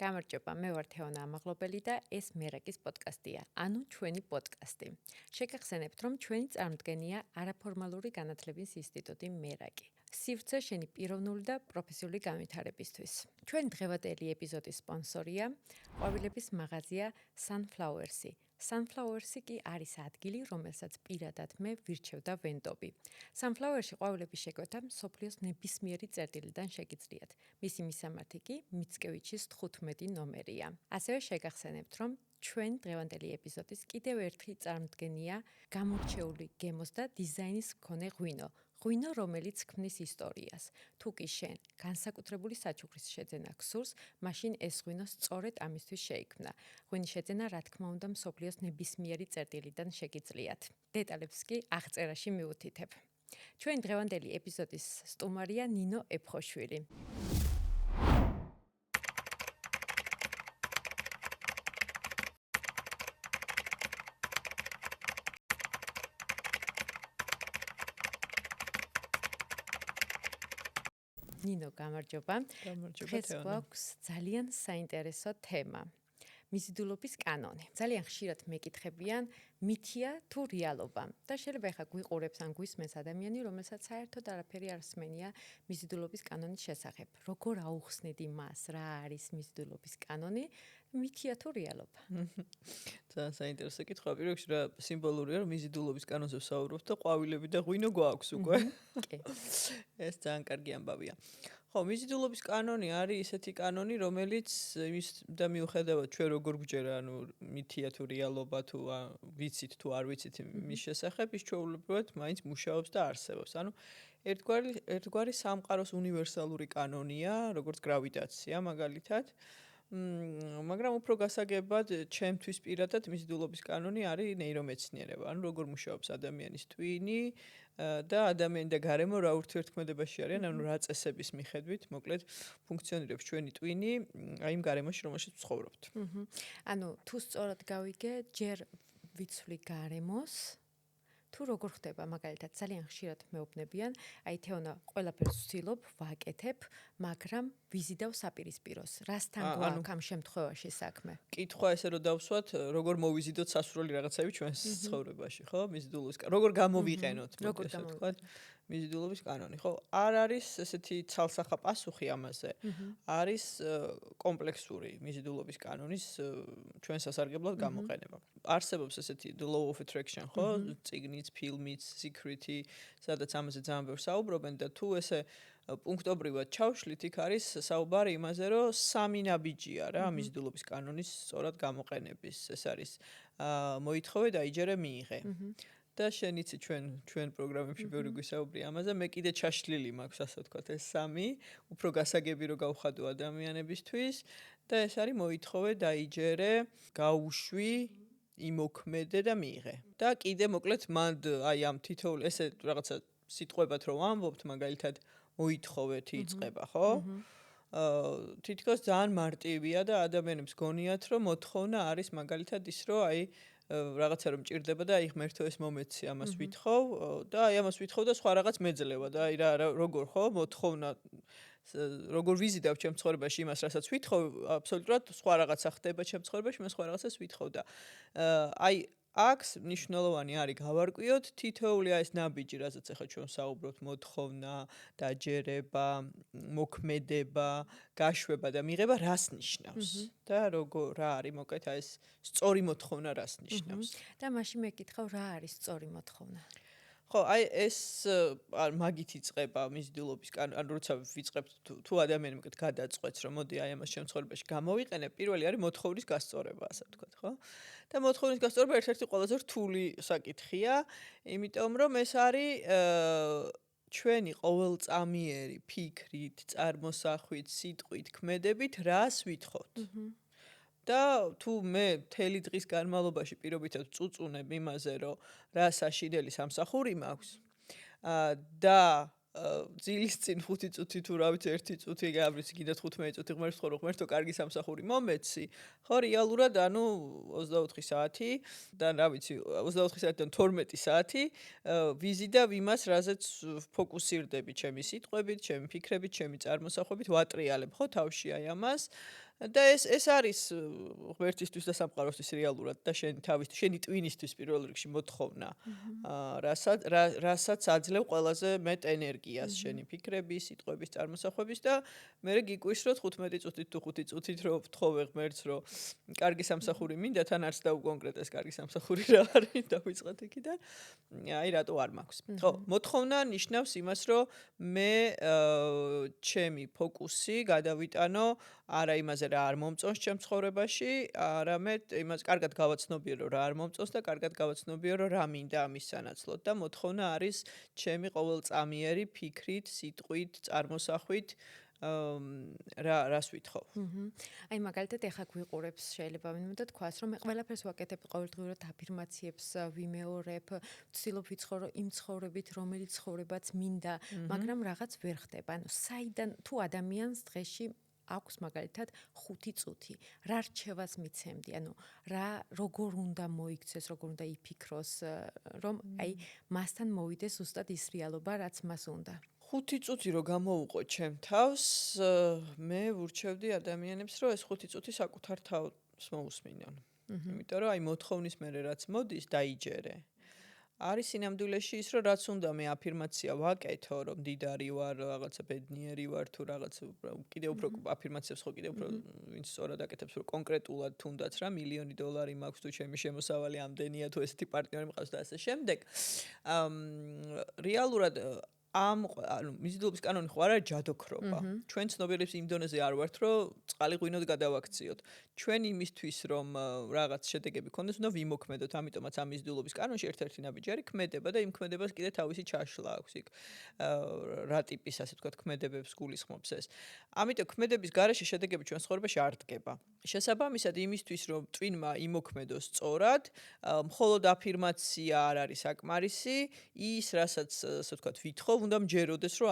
გამარჯობა, მე ვარ თეონა ამაღლობელი და ეს მერაკის პოდკასტია, ანუ ჩვენი პოდკასტი. შეგახსენებთ, რომ ჩვენი წარმოდგენია არაფორმალური განათლების ინსტიტუტი მერაკი. სივრცე შენი პიროვნული და პროფესიული განვითარებისთვის. ჩვენი დღევანდელი ეპიზოდის სპონსორია ყვავილების მაღაზია Sunflowers-ი. Sunflowers-ი კი არის ადგილი, რომელსაც პირადად მე ვირჩევ და ვენდობი. Sunflowers-ში ყვავილების შეკვეთა მსოფლიოს ნებისმიერი წერტილიდან შეგიძლიათ. მისი მისამართი კი მიცკევიჩის 15 ნომერია. ასევე შეგახსენებთ, რომ ჩვენ დღევანდელი ეპიზოდის კიდევ ერთი წარმოდგენია გამორჩეული გემოს და დიზაინის მქონე ღვინო. ღვინო, რომელიც ქმნის ისტორიას. თუ კი შენ განსაკუთრებული საჩუქრის შეძენა გსურს, მაშინ ეს ღვინო სწორედ ამისთვის შეიქმნა. ღვინის შეძენა, რა თქმა უნდა, მსოფლიოს ნებისმიერი წერტილიდან შეგიძლიათ. დეტალებს კი აღწერაში მივუთითებ. ჩვენი დღევანდელი ეპიზოდის სტუმარია ნინო ეფხოშვილი. ნინო, გამარჯობა. დღეს გვაქვს ძალიან საინტერესო თემა. მიზიდულობის კანონი. ძალიან ხშირად მეკითხებიან, მითია თუ რეალობა. და შეიძლება ახლა გვიყურებს ან გვისმენს ადამიანი, რომელსაც საერთოდ არაფერი არ სმენია მიზიდულობის კანონის შესახებ. როგორ აუხსნით იმას, რა არის მიზიდულობის კანონი, მითია თუ რეალობა? ძალიან საინტერესო კითხვა. პირველ რიგში რა სიმბოლურია, რომ მიზიდულობის კანონზე ვსაუბრობთ და ყვავილები და ღვინო გვაქვს უკვე. კი. ეს ძალიან კარგი ამბავია. ხო, მიზიდულობის კანონი არის ისეთი კანონი, რომელიც იმის და მიუხედავად ჩვენ როგორ გვჯერა, ანუ მითია თუ რეალობა თუ ვიცით თუ არ ვიცით მის შესახებ, ის ჩვეულებრივად მაინც მუშაობს და არსებობს. ანუ ერთგვარი სამყაროს უნივერსალური კანონია, როგორც გრავიტაცია მაგალითად. მაგრამ უფრო გასაგებად, ჩემთვის პირადად მიზიდულობის კანონი არის ნეირომეცნიერება. ანუ როგორ მუშაობს ადამიანის ტვინი და ადამიანი და გარემო რა ურთიერთქმედებაში არიან, ანუ რა წესების მიხედვით, მოკლედ, ფუნქციონირებს ჩვენი ტვინი აი იმ გარემოში, რომელშიც ვცხოვრობთ. ანუ თუ სწორად გავიგე, ჯერ ვიცვლი გარემოს, თუ როგორ ხდება, მაგალითად, ძალიან ხშირად მეუბნებიან, აი თეონა, ყველაფერს ვცდილობ, ვაკეთებ, მაგრამ ვიზიდავ საპირისპიროს. რასთან გვაქვს ამ შემთხვევაში საქმე? კითხვა ესე რომ დავსვათ, როგორ მოვიზიდოთ სასურველი რაღაცები ჩვენს ცხოვრებაში, ხო? მიზიდულობის როგორ გამოვიყენოთ, მოკლედ ასე ვთქვათ, მიზიდულობის კანონი, ხო? არ არის ესეთი ცალსახა პასუხი ამაზე. არის კომპლექსური მიზიდულობის კანონის ჩვენ სასარგებლოდ გამოყენება. არსებობს ესეთი The Law of Attraction, ხო? წიგნიც, ფილმიც, Secret-ი, სადაც ამაზე ძალიან ბევრს საუბრობენ და თუ ესე პუნქტობრივად ჩავშლით, იქ არის საუბარი იმაზე, რომ სამი ნაბიჯია რა მიზიდულობის კანონის სწორად გამოყენების. ეს არის მოითხოვე, დაიჯერე, მიიღე. და შენ იცი ჩვენ პროგრამებში ბევრი გვისაუბრია ამაზე, მე კიდე ჩაშლილი მაქვს, ასე ვთქვათ, ეს სამი, უფრო გასაგები რომ გავხადო ადამიანებისთვის და ეს არის მოითხოვე, დაიჯერე, გაუშვი, იმოქმედე და მიიღე. და კიდე მოკლედ მანდ აი ამ თითოეულ ესე რაღაცა სიტყვებად რომ ვამბობთ, მაგალითად მოითხოვეთ იწყება, ხო? თითქოს ძალიან მარტივია და ადამიანებს გონიათ, რომ მოთხოვნა არის მაგალითად ის, რომ აი რაღაცა რომ მჭირდება და აი ღმერთო ეს მომეცი ამას ვითხოვ და აი ამას ვითხოვ და სხვა რაღაც მეძლევა და აი რა როგორ ხო მოთხოვნა როგორ ვიზიდავ ჩემ ცხოვრებაში იმას რასაც ვითხოვ აბსოლუტურად სხვა რაღაცა ხდება ჩემ ცხოვრებაში მე სხვა რაღაცას ვითხოვ და აი აქ მნიშვნელოვანი არის გავარკვიოთ თითოეული ეს ნაბიჯი რასაც ახლა ჩვენ საუბრობთ მოთხოვნა დაჯერება მოქმედება გაშვება და მიღება რას ნიშნავს და რა არის მოკლედ ეს სწორი მოთხოვნა რას ნიშნავს და მაშინ მეკითხავ რა არის სწორი მოთხოვნა ხო აი ეს მაგით იწყება მიზიდულობის ანუ როცა ვიწყებთ თუ ადამიანი მოკლედ გადაწყვეტს რომ მოდი აი ამას ჩემ ცხოვრებაში გამოვიყენებ პირველი არის მოთხოვნის გასწორება ასე ვთქვათ ხო და მოთხოვნის გასწორება ერთ-ერთი ყველაზე რთული საკითხია იმიტომ რომ ეს არის ჩვენი ყოველწამიერი ფიქრით, წარმოსახვით, სიტყვით, ქმედებით რას ვითხოვთ. და თუ მე მთელი დღის განმავლობაში პირობითად წუწუნებ იმაზე, რომ რა საშინელი სამსახური მაქვს და ძილის წინ 5 წუთი თუ რა ვიცი 1 წუთი გააბრიცი კიდე 15 წუთი ღმერთს ხარო ღმერთო კარგი სამსახური მომეცი ხო რეალურად ანუ 24 საათი და რა ვიცი 24 საათიდან 12 საათი ვიზიდავ იმას რაზეც ფოკუსირდები ჩემი სიტყვებით, ჩემი ფიქრებით, ჩემი წარმოსახვებით ვატრიალებ ხო თავში აი ამას და ეს არის ღმერთისთვის და სამყაროსთვის რეალურად და შენი ტვინისთვის პირველ რიგში მოთხოვნა. რასაც აძლევ ყველაზე მეტ ენერგიას შენი ფიქრების, სიტყვების, წარმოსახვების და მე გიკვირს რომ 15 წუთით თუ 5 წუთით რომ ვთხოვე ღმერთს რომ კარგი სამსახური მინდა თან არც დაუკონკრეტეს კარგი სამსახური რა არის დავიწყოთ იქიდან. აი რატო არ მაქვს. ხო, მოთხოვნა ნიშნავს იმას რომ მე ჩემი ფოკუსი გადავიტანო არა იმაზე რა არ მომწონს ჩემ ცხოვრებაში, არამედ იმას კარგად გავაცნობიერო რა არ მომწონს და კარგად გავაცნობიერო რა მინდა ამის სანაცვლოდ და მოთხოვნა არის ჩემი ყოველწამიერი ფიქრით, სიტყვით, წარმოსახვით რას ვითხოვ. აი მაგალითად ეხა გვიყურებს შეიძლება მინდა თქვას რომ მე ყველაფერს ვაკეთებ ყოველდღიურად აფირმაციებს ვიმეორებ, ვცდილობ ვიცხოვრო იმ ცხოვრებით რომელიც ცხოვრებაც მინდა, მაგრამ რაღაც ვერ ხდება. ანუ საიდან თუ ადამიანს დღეში აქვს მაგალითად 5 წუთი. რა რჩევას მიცემდი? ანუ როგორ უნდა მოიქცეს, როგორ უნდა იფიქროს, რომ აი მასთან მოვიდეს ზუსტად ის რეალობა, რაც მას უნდა. 5 წუთი რო გამოვუყო ჩემ თავს, მე ვურჩევდი ადამიანებს, რომ ეს 5 წუთი საკუთარ თავს მოусმინონ. იმიტომ რომ აი მოთხოვნის მერე რაც მოდის, დაიჯერე. არის სინამდვილეში ის, რომ რაც უნდა მე აფირმაცია ვაკეთო, რომ მდიდარი ვარ, რაღაცა ბედნიერი ვარ თუ რაღაც კიდევ უფრო აფირმაციებს ხო კიდევ უფრო ვინც სწორად აკეთებს, რომ კონკრეტულად თუნდაც რა $1,000,000 მაქვს თუ ჩემი შემოსავალი ამდენია თუ ესეთი პარტნიორი მყავს და ასე შემდეგ. რეალურად ანუ მიზიდულობის კანონი ხო არ არის ჯადოქრობა. ჩვენ ცნობიერებს იმ დონეზე არ ვართ, რომ წყალი ღვინოდ გადავაქციოთ. ჩვენ იმისთვის, რომ რაღაც შედეგები გქონდეს, უნდა ვიმოქმედოთ. ამიტომაც ამ მიზიდულობის კანონში ერთ-ერთი ნაბიჯი ქმედება და იმ ქმედებას კიდე თავისი ჩაშლა აქვს იქ. რა ტიპის, ასე ვთქვათ, ქმედებებს გულისხმობს ეს. ამიტომ ქმედების გარეშე შედეგები ჩვენ ცხოვრებაში არ დგება. შესაბამისად იმისთვის, რომ ტვინმა იმოქმედოს სწორად, მხოლოდ აფირმაცია არ არის საკმარისი, ის რასაც, ასე ვთქვათ, ვითხოვ უნდა მჯეროდეს, რომ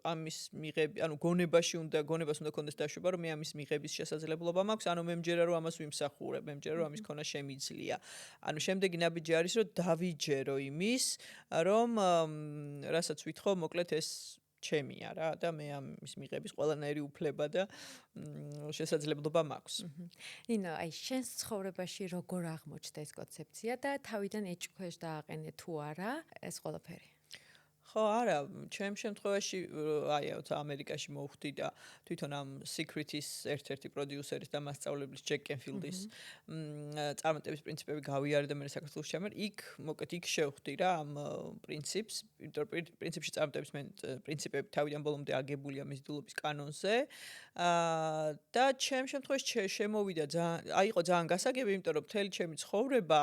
ამის მიღები, ანუ გონებას უნდა კონდეს დაშვება, რომ მე ამის მიღების შესაძლებლობა მაქვს, ანუ მე მჯერა რომ ამას ვიმსახურებ, მე მჯერა რომ ამის ქონა შემიძლია. ანუ შემდეგი ნაბიჯი არის, რომ დავიჯერო იმის, რომ რასაც ვითხოვ, მოკლედ ეს ჩემია რა და მე ამის მიღების ყველანაირი უფლება და შესაძლებლობა მაქვს. ნინო, აი შენს ცხოვრებაში როგორ აღმოჩნდა ეს კონცეფცია და თავიდან ეჭქვეშ დააყენე თუ არა ეს ყველაფერი? ხო, არა, ჩემ შემთხვევაში აი ამერიკაში მოვხვდი და თვითონ ამ Secret-ის ერთ-ერთი პროდიუსერის და მასწავლებლის ჯეკ კენფილდის წარმატების პრინციპები გავიარე და მე საქართველოს ჩამერ. იქ შევხვდი რა ამ პრინციპს, იმიტომ რომ პრინციპში წარმატების პრინციპები თავიდან ბოლომდე აგებულია მიზიდულობის კანონზე. და ჩემ შემთხვევაში შემოვიდა იყო ძალიან გასაგები, იმიტომ რომ მთელი ჩემი ცხოვრება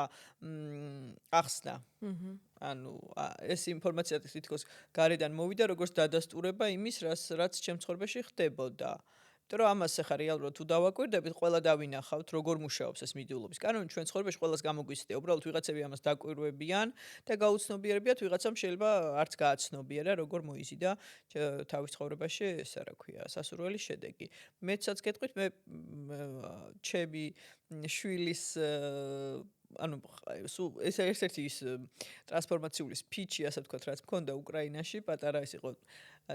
ახსნა. ანუ ეს ინფორმაცია თითქოს გარედან მოვიდა როგორც დადასტურება იმის, რაც ჩემ ცხოვრებაში ხდებოდა. იმიტომ რომ ამას ახლა რეალურად თუ დავაკვირდებით, ყველა დავინახავთ, როგორ მუშაობს ეს მიზიდულობის კანონი ჩვენ ცხოვრებაში ყველას გამოგვიცდია. უბრალოდ ვიღაცები ამას დაკვირვებიან და გაუცნობიერებიათ, ვიღაცამ შეიძლება არც გააცნობიერა, როგორ მოიზიდა თავის ცხოვრებაში ეს რა ქვია, სასურველი შედეგი. მეცაც გეტყვით, მე ჩემი შვილის ანუ ეს ერთ-ერთი ის ტრანსფორმაციული სპიჩი, ასე ვთქვათ, რაც მქონდა უკრაინაში, პატარა ის იყო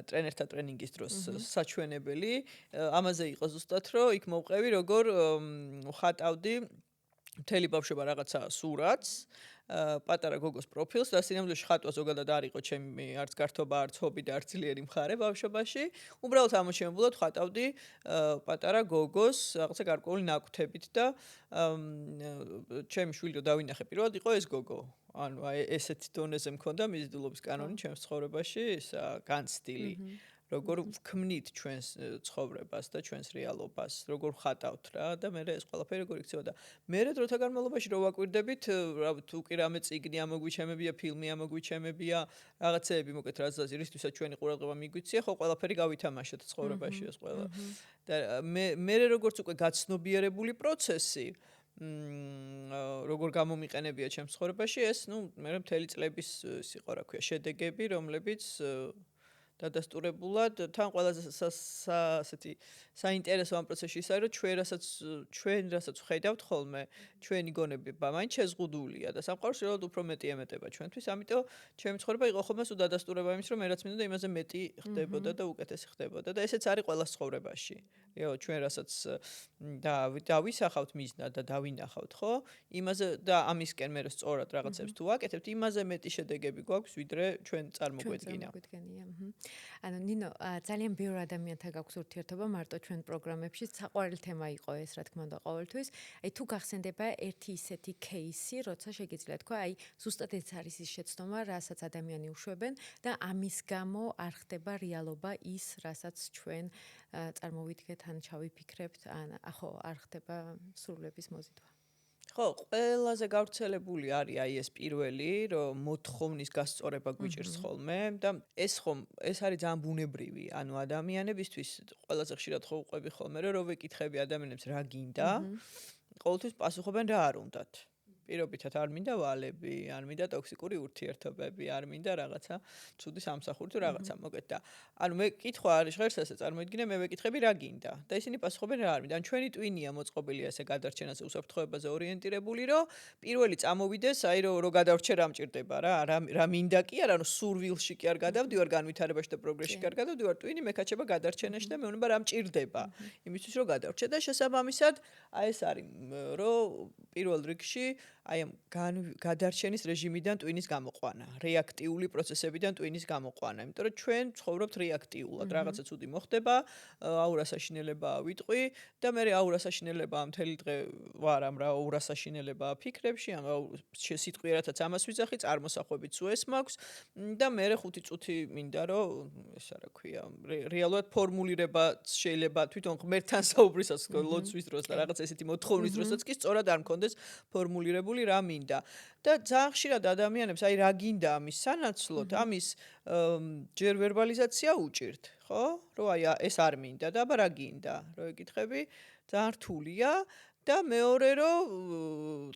ტრენერთა ტრენინგის დროს საჩვენებელი. ამაზე იყო ზუსტად, რომ იქ მოვყევი, როგორ ვხატავდი მთელი ბავშვობა რაღაცა სურათს, პატარა გოგოს პროფილს და სინამდვილეში ხატვა ზოგადად არ იყო ჩემი არც გართობა, არც ჰობი და არც ძლიერი მხარე ბავშვობაში. უბრალოდ ამოჩემებულად ვხატავდი პატარა გოგოს რაღაცა გარკვეული ნაკვთებით და ჩემი შვილი რო დავინახე პირველად იყო ეს გოგო. ანუ ესეთი დონეზე მქონდა მიზიდულობის კანონი ჩემს ცხოვრებაში, განცდილი. როგორ ვქმნით ჩვენს ცხოვრებას და ჩვენს რეალობას, როგორ ხატავთ რა და მე ეს ყველაფერი როგორ იქცევა და მე დროთა განმავლობაში რო ვაკვირდებით, თუ კი რამე წიგნი ამოგვიჩემებია, ფილმი ამოგვიჩემებია, რაღაცეები მოკეთ რაც რისთვისაც ჩვენი ყურადღება მიგვიცია, ხო ყველაფერი გავითამაშეთ ცხოვრებაში ეს ყველა. და მე როგორც უკვე გაცნობიერებული პროცესი როგორ გამომიყენებია ჩემს ცხოვრებაში, ეს მე მთელი წლების იყო რა ქვია, შედეგები, რომლებიც დადასტურებულად თან ყველაზე ასეთი საინტერესო ამ პროცესში ის არის, რომ ჩვენ რასაც ვხედავთ ხოლმე, ჩვენი გონებება მაინც შეზღუდულია და სამყაროს რეალურად უფრო მეტი ემეტება ჩვენთვის, ამიტომ ჩემი ცხოვრება იყო ხოლმე სულ დადასტურება იმის, რომ მე რაც მინდოდა იმაზე მეტი ხდებოდა და უკეთესი ხდებოდა და ესეც არის ყველა ცხოვრებაში. ჩვენ რასაც დავისახავთ მიზნად და დავინახავთ, ხო? იმაზე და ამისკენ მე სწორად რაღაცებს თუ ვაკეთებთ, იმაზე მეტი შედეგები გვაქვს, ვიდრე ჩვენ წარმოგვედგინა. ანუ ნინო, ძალიან ბევრ ადამიანთან გაქვს ურთიერთობა მარტო ჩვენ პროგრამებში, საყვარელი თემა იყო ეს, რა თქმა უნდა, ყოველთვის. აი თუ გახსენდება ერთი ისეთი кейსი, როცა შეგიძლია თქვა, აი ზუსტად ეს არის ის შეცდომა, რასაც ადამიანი უშვებენ და ამის გამო არ ხდება რეალობა ის, რასაც ჩვენ წარმოვიდგეთ ან ჩავიფიქრებთ, ან ხო, არ ხდება სრულების მოზიდვა. ხო, ყველაზე გავრცელებული არის აი ეს პირველი, რომ მოთხოვნის გასწორება გვიჭირს ხოლმე და ეს არის ძალიან ბუნებრივი, ანუ ადამიანებისთვის ყველაზე ხშირად ხო უყვები ხოლმე, რომ ვეკითხები ადამიანებს რა გინდა, ყოველთვის პასუხობენ რა არ უნდათ. პირობითად არ მინდა ვალები, არ მინდა ტოქსიკური ურთიერთობები, არ მინდა რაღაცა ცუდი სამსახური თუ რაღაცა მოგეთ და ანუ მე კითხვა არის ღერს ასე წარმოიდგინე მე ვეკითხები რა გინდა და ისინი პასუხობენ რა არ მინდა. ან ჩვენი ტვინია მოწყობილია ესე გადარჩენაზე უსაფრთხოებაზე ორიენტირებული, რომ პირველი წამოვიდეს, აი რომ გადავრჩე რა მჭირდება რა მინდა კი არა, ანუ სურვილში კი არ გადავდივარ განვითარებაში და პროგრესში კი არ გადავდივარ, ტვინი მეკაჩება გადარჩენაში და მეუბნება რა მჭირდება იმისთვის რომ გადავრჩე და შესაბამისად აი ეს არის რომ პირველ რიგში აი ამ გადარჩენის რეჟიმიდან ტვინის გამოყვანა, რეაქტიული პროცესებიდან ტვინის გამოყვანა, იმიტომ რომ ჩვენ ცხოვრობთ რეაქტიულად, რაღაცა ცუდი მოხდება, აურასაშინელებაა ვიტყვი და მე აურასაშინელებაა მთელი დღე ვარ ამ რა აურასაშინელებაა ფიქრებში, ან სიტყვიერათაც ამას ვიძახი, წარმოსახვებით სულ ეს მაქვს და მე 5 წუთი მინდა რომ ესა რა ქვია, რეალურად ფორმულირება შეიძლება თვითონ ღმერთთან საუბრისას ლოცვის დროს და რაღაცა ესეთი მოთხოვნის დროსაც კი სწორად არ მქონდეს ფორმულირებული რა მინდა და ძალიან ხშირად ადამიანებს აი რა გინდა ამის სანაცვლოდ ამის ჯერ ვერბალიზაცია უჭირთ, ხო? რომ აი ეს არ მინდა და აბა რა გინდა? რომ ეკითხები, ძალიან რთულია და მეორე რომ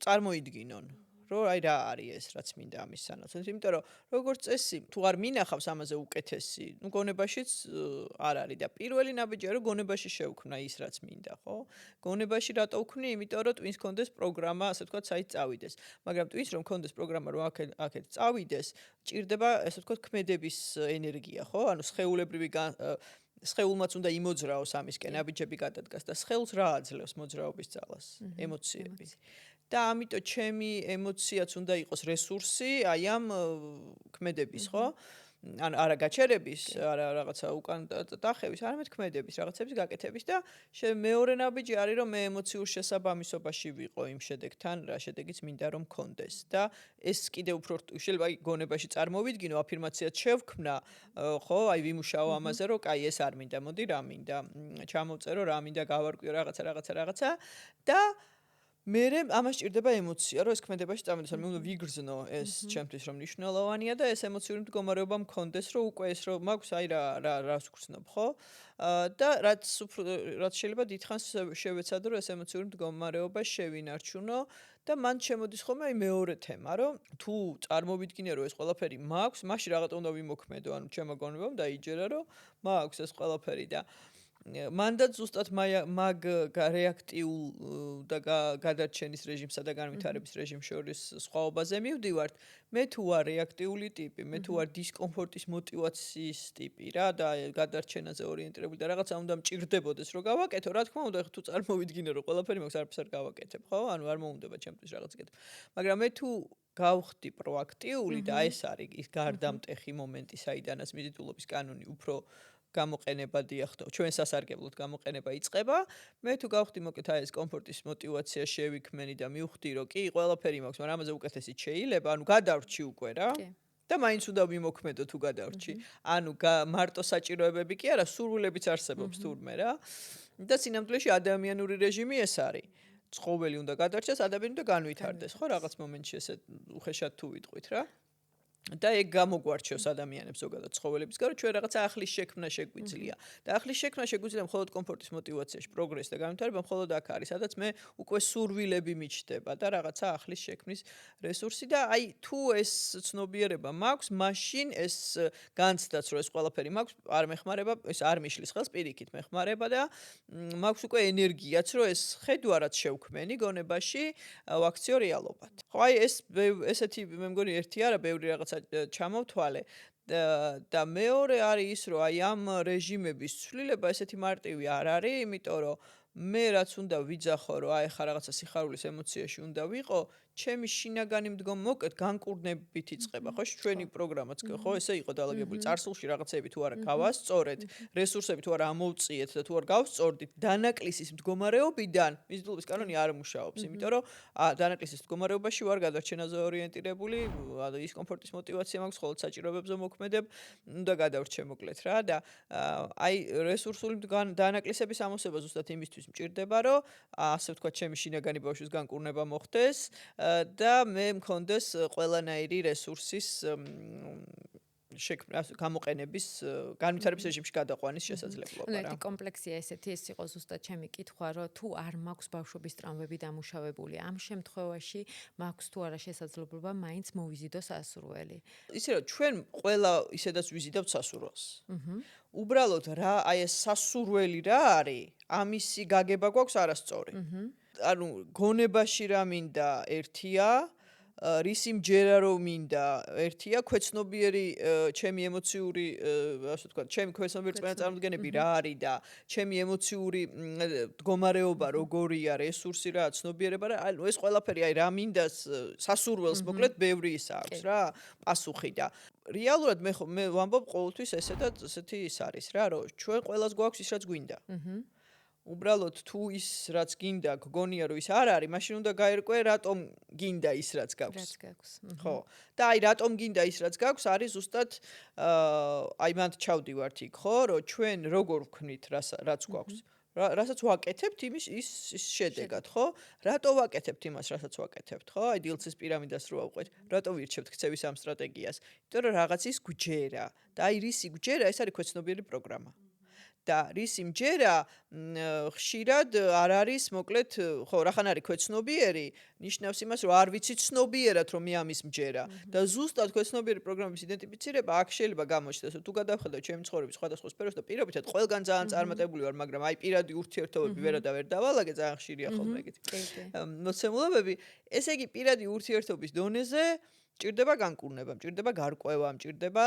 წარმოიდგინონ რომ აი რა არის ეს რაც მინდა ამის სანაცვლოდ, იმიტომ რომ როგორც წესი თუ არ მინახავს ამაზე უკეთესი, ნუ გონებაშიც არ არის და პირველი ნაბიჯია რომ გონებაში შევქმნა ის რაც მინდა, ხო? გონებაში რატო ვქნი? იმიტომ რომ ტვინს კონდეს პროგრამა, ასე ვთქვათ, საით წავიდეს. მაგრამ ტვინს რომ კონდეს პროგრამა რომ აქეთ წავიდეს, ჭირდება, ასე ვთქვათ, ქმედების ენერგია, ხო? ანუ სხეულებრივი სხეულმაც უნდა იმოძრაოს ამისკენ ნაბიჯები გადადგას და სხეულს რა აძლევს მოძრაობის ძალას? ემოციები. და ამიტომ ჩემი ემოციაც უნდა იყოს რესურსი აი ამ ქმედების, ხო? ან არა გაჩერების, არა რაღაცა უკან დახევის, არამედ ქმედების, რაღაცების გაკეთების და მეორე ნაბიჯი არის რომ მე ემოციურ შესაბამისობაში ვიყო იმ შედეგთან, რა შედეგიც მინდა რომ მქონდეს და ეს კიდევ უფრო შეიძლება გონებაში წარმოვიდგინო, აფირმაციად შევქმნა, ხო, აი ვიმუშაო ამაზე რომ კაი ეს არ მინდა, მოდი რა მინდა, ჩამოვწერო რა მინდა, გავარკვიო რაღაცა და მე ამას ჭირდება ემოცია, რომ ეს ქმედებაში წამოდეს, მე უნდა ვიგრძნო ეს ჩემთვის რომ მნიშვნელოვანია და ეს ემოციური მდგომარეობა მქონდეს, რომ უკვე ეს რომ მაქვს აი რას ვგრძნობ, ხო? და რაც შეიძლება დიდხანს შევეცადო, რომ ეს ემოციური მდგომარეობა შევინარჩუნო და მან შემოდის ხოლმე აი მეორე თემა, რომ თუ წარმოვიდგინე რომ ეს ყველაფერი მაქვს, მაშინ რაღაცა უნდა ვიმოქმედო, ანუ ჩემო გონებამ დაიჯერა, რომ მაქვს ეს ყველაფერი და მანდაც ზუსტად მაგ რეაქტიულ და გადარჩენის რეჟიმსა და განვითარების რეჟიმს შორის სხვაობაზე მივდივართ. მე თუ ვარ რეაქტიული ტიპი, მე თუ ვარ დისკომფორტის მოტივაციის ტიპი რა და გადარჩენაზე ორიენტირებული და რაღაცა უნდა მჭირდებოდეს რომ გავაკეთო, რა თქმა უნდა, თუ წარმოვიდგინე რომ ყველაფერი მაქვს არაფერს არ გავაკეთებ, ხო? ანუ არ მოუნდება ჩემთვის რაღაც კეთება. მაგრამ მე თუ გავხდი პროაქტიული და ეს არის ის გარდამტეხი მომენტი, საიდანაც მიზიდულობის კანონი უფრო გამოყენება დიახტო, ჩვენ სასარგებლოდ გამოყენება იწყება. მე თუ გავხდი მოკეთ აი ეს კომფორტის მოტივაცია შევიქმენი და მივხვდი რომ კი ყველაფერი მაქვს, მაგრამ ამაზე უკეთესიც შეიძლება, ანუ გადავრჩი უკვე რა. და მაინც უნდა ვიმოქმედო თუ გადავრჩი. ანუ მარტო საჭიროებები კი არა, სურვილებიც არსებობს თურმე რა. და სინამდვილეში ადამიანური რეჟიმი ეს არის. ცხოველი უნდა გადარჩეს, ადამიანი უნდა განვითარდეს, ხო, რაღაც მომენტში ესე უხეშად თუ ვიტყვით რა. და ეგ გამოგვარჩევს ადამიანებს ზოგადად ცხოველების გარო, ჩვენ რაღაცა ახლის შექმნა შეგვიძლია. და ახლის შექმნა შეგვიძლია მხოლოდ კომფორტის მოტივაციაში, პროგრესს და განვითარება მხოლოდ აქ არის, სადაც მე უკვე სურვილები მიჩნდება და რაღაცა ახლის შექმნის რესურსი და აი თუ ეს ცნობიერება მაქვს, მაშინ ეს განცდაც რომ ეს ყველაფერი მაქვს, არ მეხმარება, ეს არ მიშლის ხელს პირიქით მეხმარება და მაქვს უკვე ენერგიაც, რომ ეს ხედვა რაც შევქმენი გონებაში, ვაქციო რეალობად. ხო, აი ეს ესეთი მე მგონი ერთი არა, ბევრი რაღაცა ჩამოვთვალე და მეორე არის ის, რომ აი ამ რეჟიმების ცვლილება ესეთი მარტივი არ არის, იმიტომ რომ მე რაც უნდა ვიძახო, რომ აი ხა რაღაცა სიხარულის ემოციაში უნდა ვიყო, ჩემი შინაგანი მდგომა მოკეთ განკურნებით იწყება, ხო? ჩვენი პროგრამაც ხო ესე იყო დალაგებული წარსულში რაღაცები თუ არა გავასწორეთ, რესურსები თუ არა ამოვწიეთ და თუ არ გავსწორდით, დანაკლისის მდგომარეობიდან მიზიდულობის კანონი არ მუშაობს, იმიტომ რომ დანაკლისის მდგომარეობაში ვარ გადარჩენაზე ორიენტირებული, ის კომფორტის мотиваცია მაქვს, ხოლო საჭიროებებზე მოქმედებ, უნდა გადავრჩე მოკლედ რა და აი რესურსული დანაკლისების ამოსება ზუსტად იმისთვის მჭირდება, რომ ასე ვთქვათ, ჩემი შინაგანი ბავშვის განკურნება მოხდეს და მე მქონდეს ყველანაირი რესურსის გამოყენების განვითარების რეჟიმში გადაყვანის შესაძლებლობა რა. ნუ კომპლექსია ესეთი ეს იყო ზუსტად ჩემი კითხვა, რომ თუ არ მაქვს ბავშვობის ტრამვები დამუშავებული, ამ შემთხვევაში მაქვს თუ არა შესაძლებლობა მაინც მოვიზიდო სასურველი. ისე რომ ჩვენ ყველა ისედაც ვიზიდავთ სასურველს. უბრალოდ რა აი ეს სასურველი რა არის? ამისი გაგება გვაქვს არასწორი. ანუ გონებაში რა მინდა ერთია, რისი მჯერა რომ მინდა ერთია, ქვეცნობიერი ჩემი ემოციური, ასე ვთქვათ, ჩემი ქვეცნობიერი წარმოდგენები რა არის და ჩემი ემოციური მდგომარეობა როგორია, რესურსი რა, ცნობიერება რა, ანუ ეს ყველაფერი აი რა მინდა სასურველს მოკლედ ბევრი ის აქვს რა, პასუხი და რეალურად მე ვამბობ ყოველთვის ესეთი ის არის რა, რომ ჩვენ ყველას გვაქვს ის რაც გვინდა. უბრალოდ თუ ის რაც გინდა გგონია რომ ის არ არის, მაშინ უნდა გაერკვე რატომ გინდა ის რაც გაქვს. ხო. და აი რატომ გინდა ის რაც გაქვს არის ზუსტად აი მანდ ჩავდივართ იქ, ხო, რომ ჩვენ როგორ ვქნით რაც გვაქვს. რასაც ვაკეთებთ იმის ის შედეგად, ხო? რატო ვაკეთებთ იმას, რასაც ვაკეთებთ, ხო? აი დილცის პირამიდას რო ავყვეთ, რატო ვირჩევთ ქცევის ამ სტრატეგიას? იმიტომ რომ რაღაცის გვჯერა და აი რისი გვჯერა, ეს არის ქვეცნობიერი პროგრამა. და რისი მჯერა ხშირად არ არის მოკლედ ხო რახან არის ქვეცნობიერი ნიშნავს იმას რომ არ ვიცი ცნობიერად რომ მე ამის მჯერა და ზუსტად ქვეცნობიერი პროგრამების იდენტიფიცირება აქ შეიძლება გამოჩნდეს თუ გადავხედავ ჩემი ცხოვრების სხვადასხვა სფეროს და პირობითად ყველგან ძალიან წარმატებული ვარ მაგრამ აი პირადი ურთიერთობები ვერ დავალაგე ძალიან ხშირია ხოლმე ეგეთი მოცემულობები ესე იგი პირადი ურთიერთობის დონეზე ჭირდება განკურნება, ჭირდება გარკვევა, ჭირდება,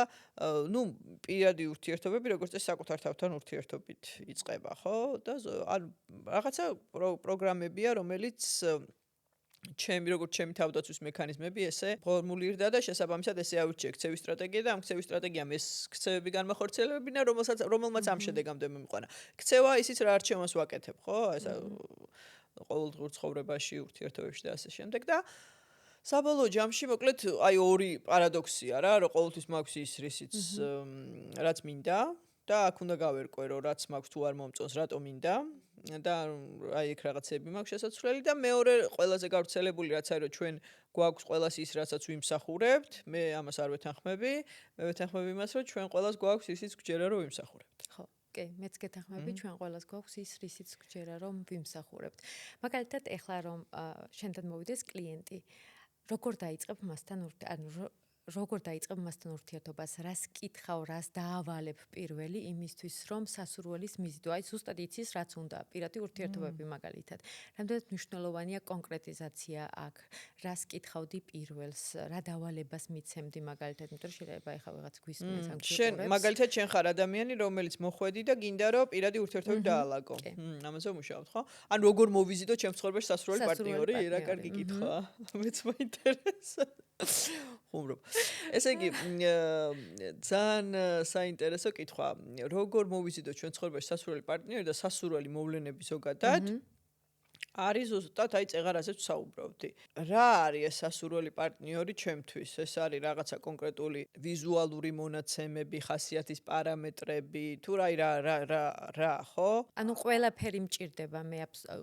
ნუ პირადი ურთიერთობები, როგორც წესი საკუთარ თავთან ურთიერთობით იწყება, ხო? და ანუ რაღაცა პროგრამებია, რომელიც როგორც ჩემი თავდაცვის მექანიზმები ესე ფორმულირდა და შესაბამისად ესე ავირჩიე ქცევის სტრატეგია და ამ ქცევის სტრატეგიამ ეს ქცევები განმახორციელებინა, რომელმაც ამ შედეგამდე მიმყვანა. ქცევა ისიც რა არჩევანს ვაკეთებ, ხო? ესა ყოველდღიურ ცხოვრებაში, ურთიერთობებში და ასე შემდეგ და საბოლოო ჯამში მოკლედ აი ორი პარადოქსია რა, რომ ყოველთვის მაქვს ის რისიც რაც მინდა და აქ უნდა გავერკვე რომ რაც მაქვს თუ არ მომწონს რატომ მინდა და აი ეგ რაღაცები მაქვს შესაძლებელი და მეორე ყველაზე გავრცელებული რაც არის რომ ჩვენ გვაქვს ყველას ის რასაც ვიმსახურებთ, მე ამას არ ვეთანხმები, მე ვეთანხმები იმას რომ ჩვენ ყველას გვაქვს ისიც გვჯერა რომ ვიმსახურებთ. ხო. კი, მეც გეთანხმები, ჩვენ ყველას გვაქვს ის რისიც გვჯერა რომ ვიმსახურებთ. მაგალითად, ეხლა რომ შენთან მოვიდეს კლიენტი როგორ დაიწყებ მასთან ურთიერთობას, რას კითხავ, რას დაავალებ პირველი იმისთვის, რომ სასურველის მიზიდო, აი ზუსტად იცის, რაც უნდა, პირადი ურთიერთობები მაგალითად. რამდენად მნიშვნელოვანია კონკრეტიზაცია აქ, რას კითხავდი პირველს, რა დავალებას მიცემდი მაგალითად, იმიტომ რომ შეიძლება ეხლა ვიღაც გვისმენს ან გვიყურებს. შენ მაგალითად შენ ხარ ადამიანი, რომელიც მოხვედი და გინდა რომ პირადი ურთიერთობები დაალაგო. ამაზე ვმუშაობთ, ხო? ან როგორ მოვიზიდო ჩემს ცხოვრებაში სასურველი პარტნიორი, რა კარგი კითხვაა. მეც მაინტერესებს. ხუმრობ. ესე იგი ძალიან საინტერესო კითხვა. როგორ მოვიზიდო ჩვენ ცხოვრებაში სასურველი პარტნიორი და სასურველი მოვლენები ზოგადად? არის ზუსტად აი წეღარაზეც ვსაუბრობდი. რა არის ეს სასურველი პარტნიორი ჩემთვის? ეს არის რაღაცა კონკრეტული ვიზუალური მონაცემები, ხასიათის პარამეტრები, თუ რა, ხო? ანუ ყველაფერი მჭირდება, მე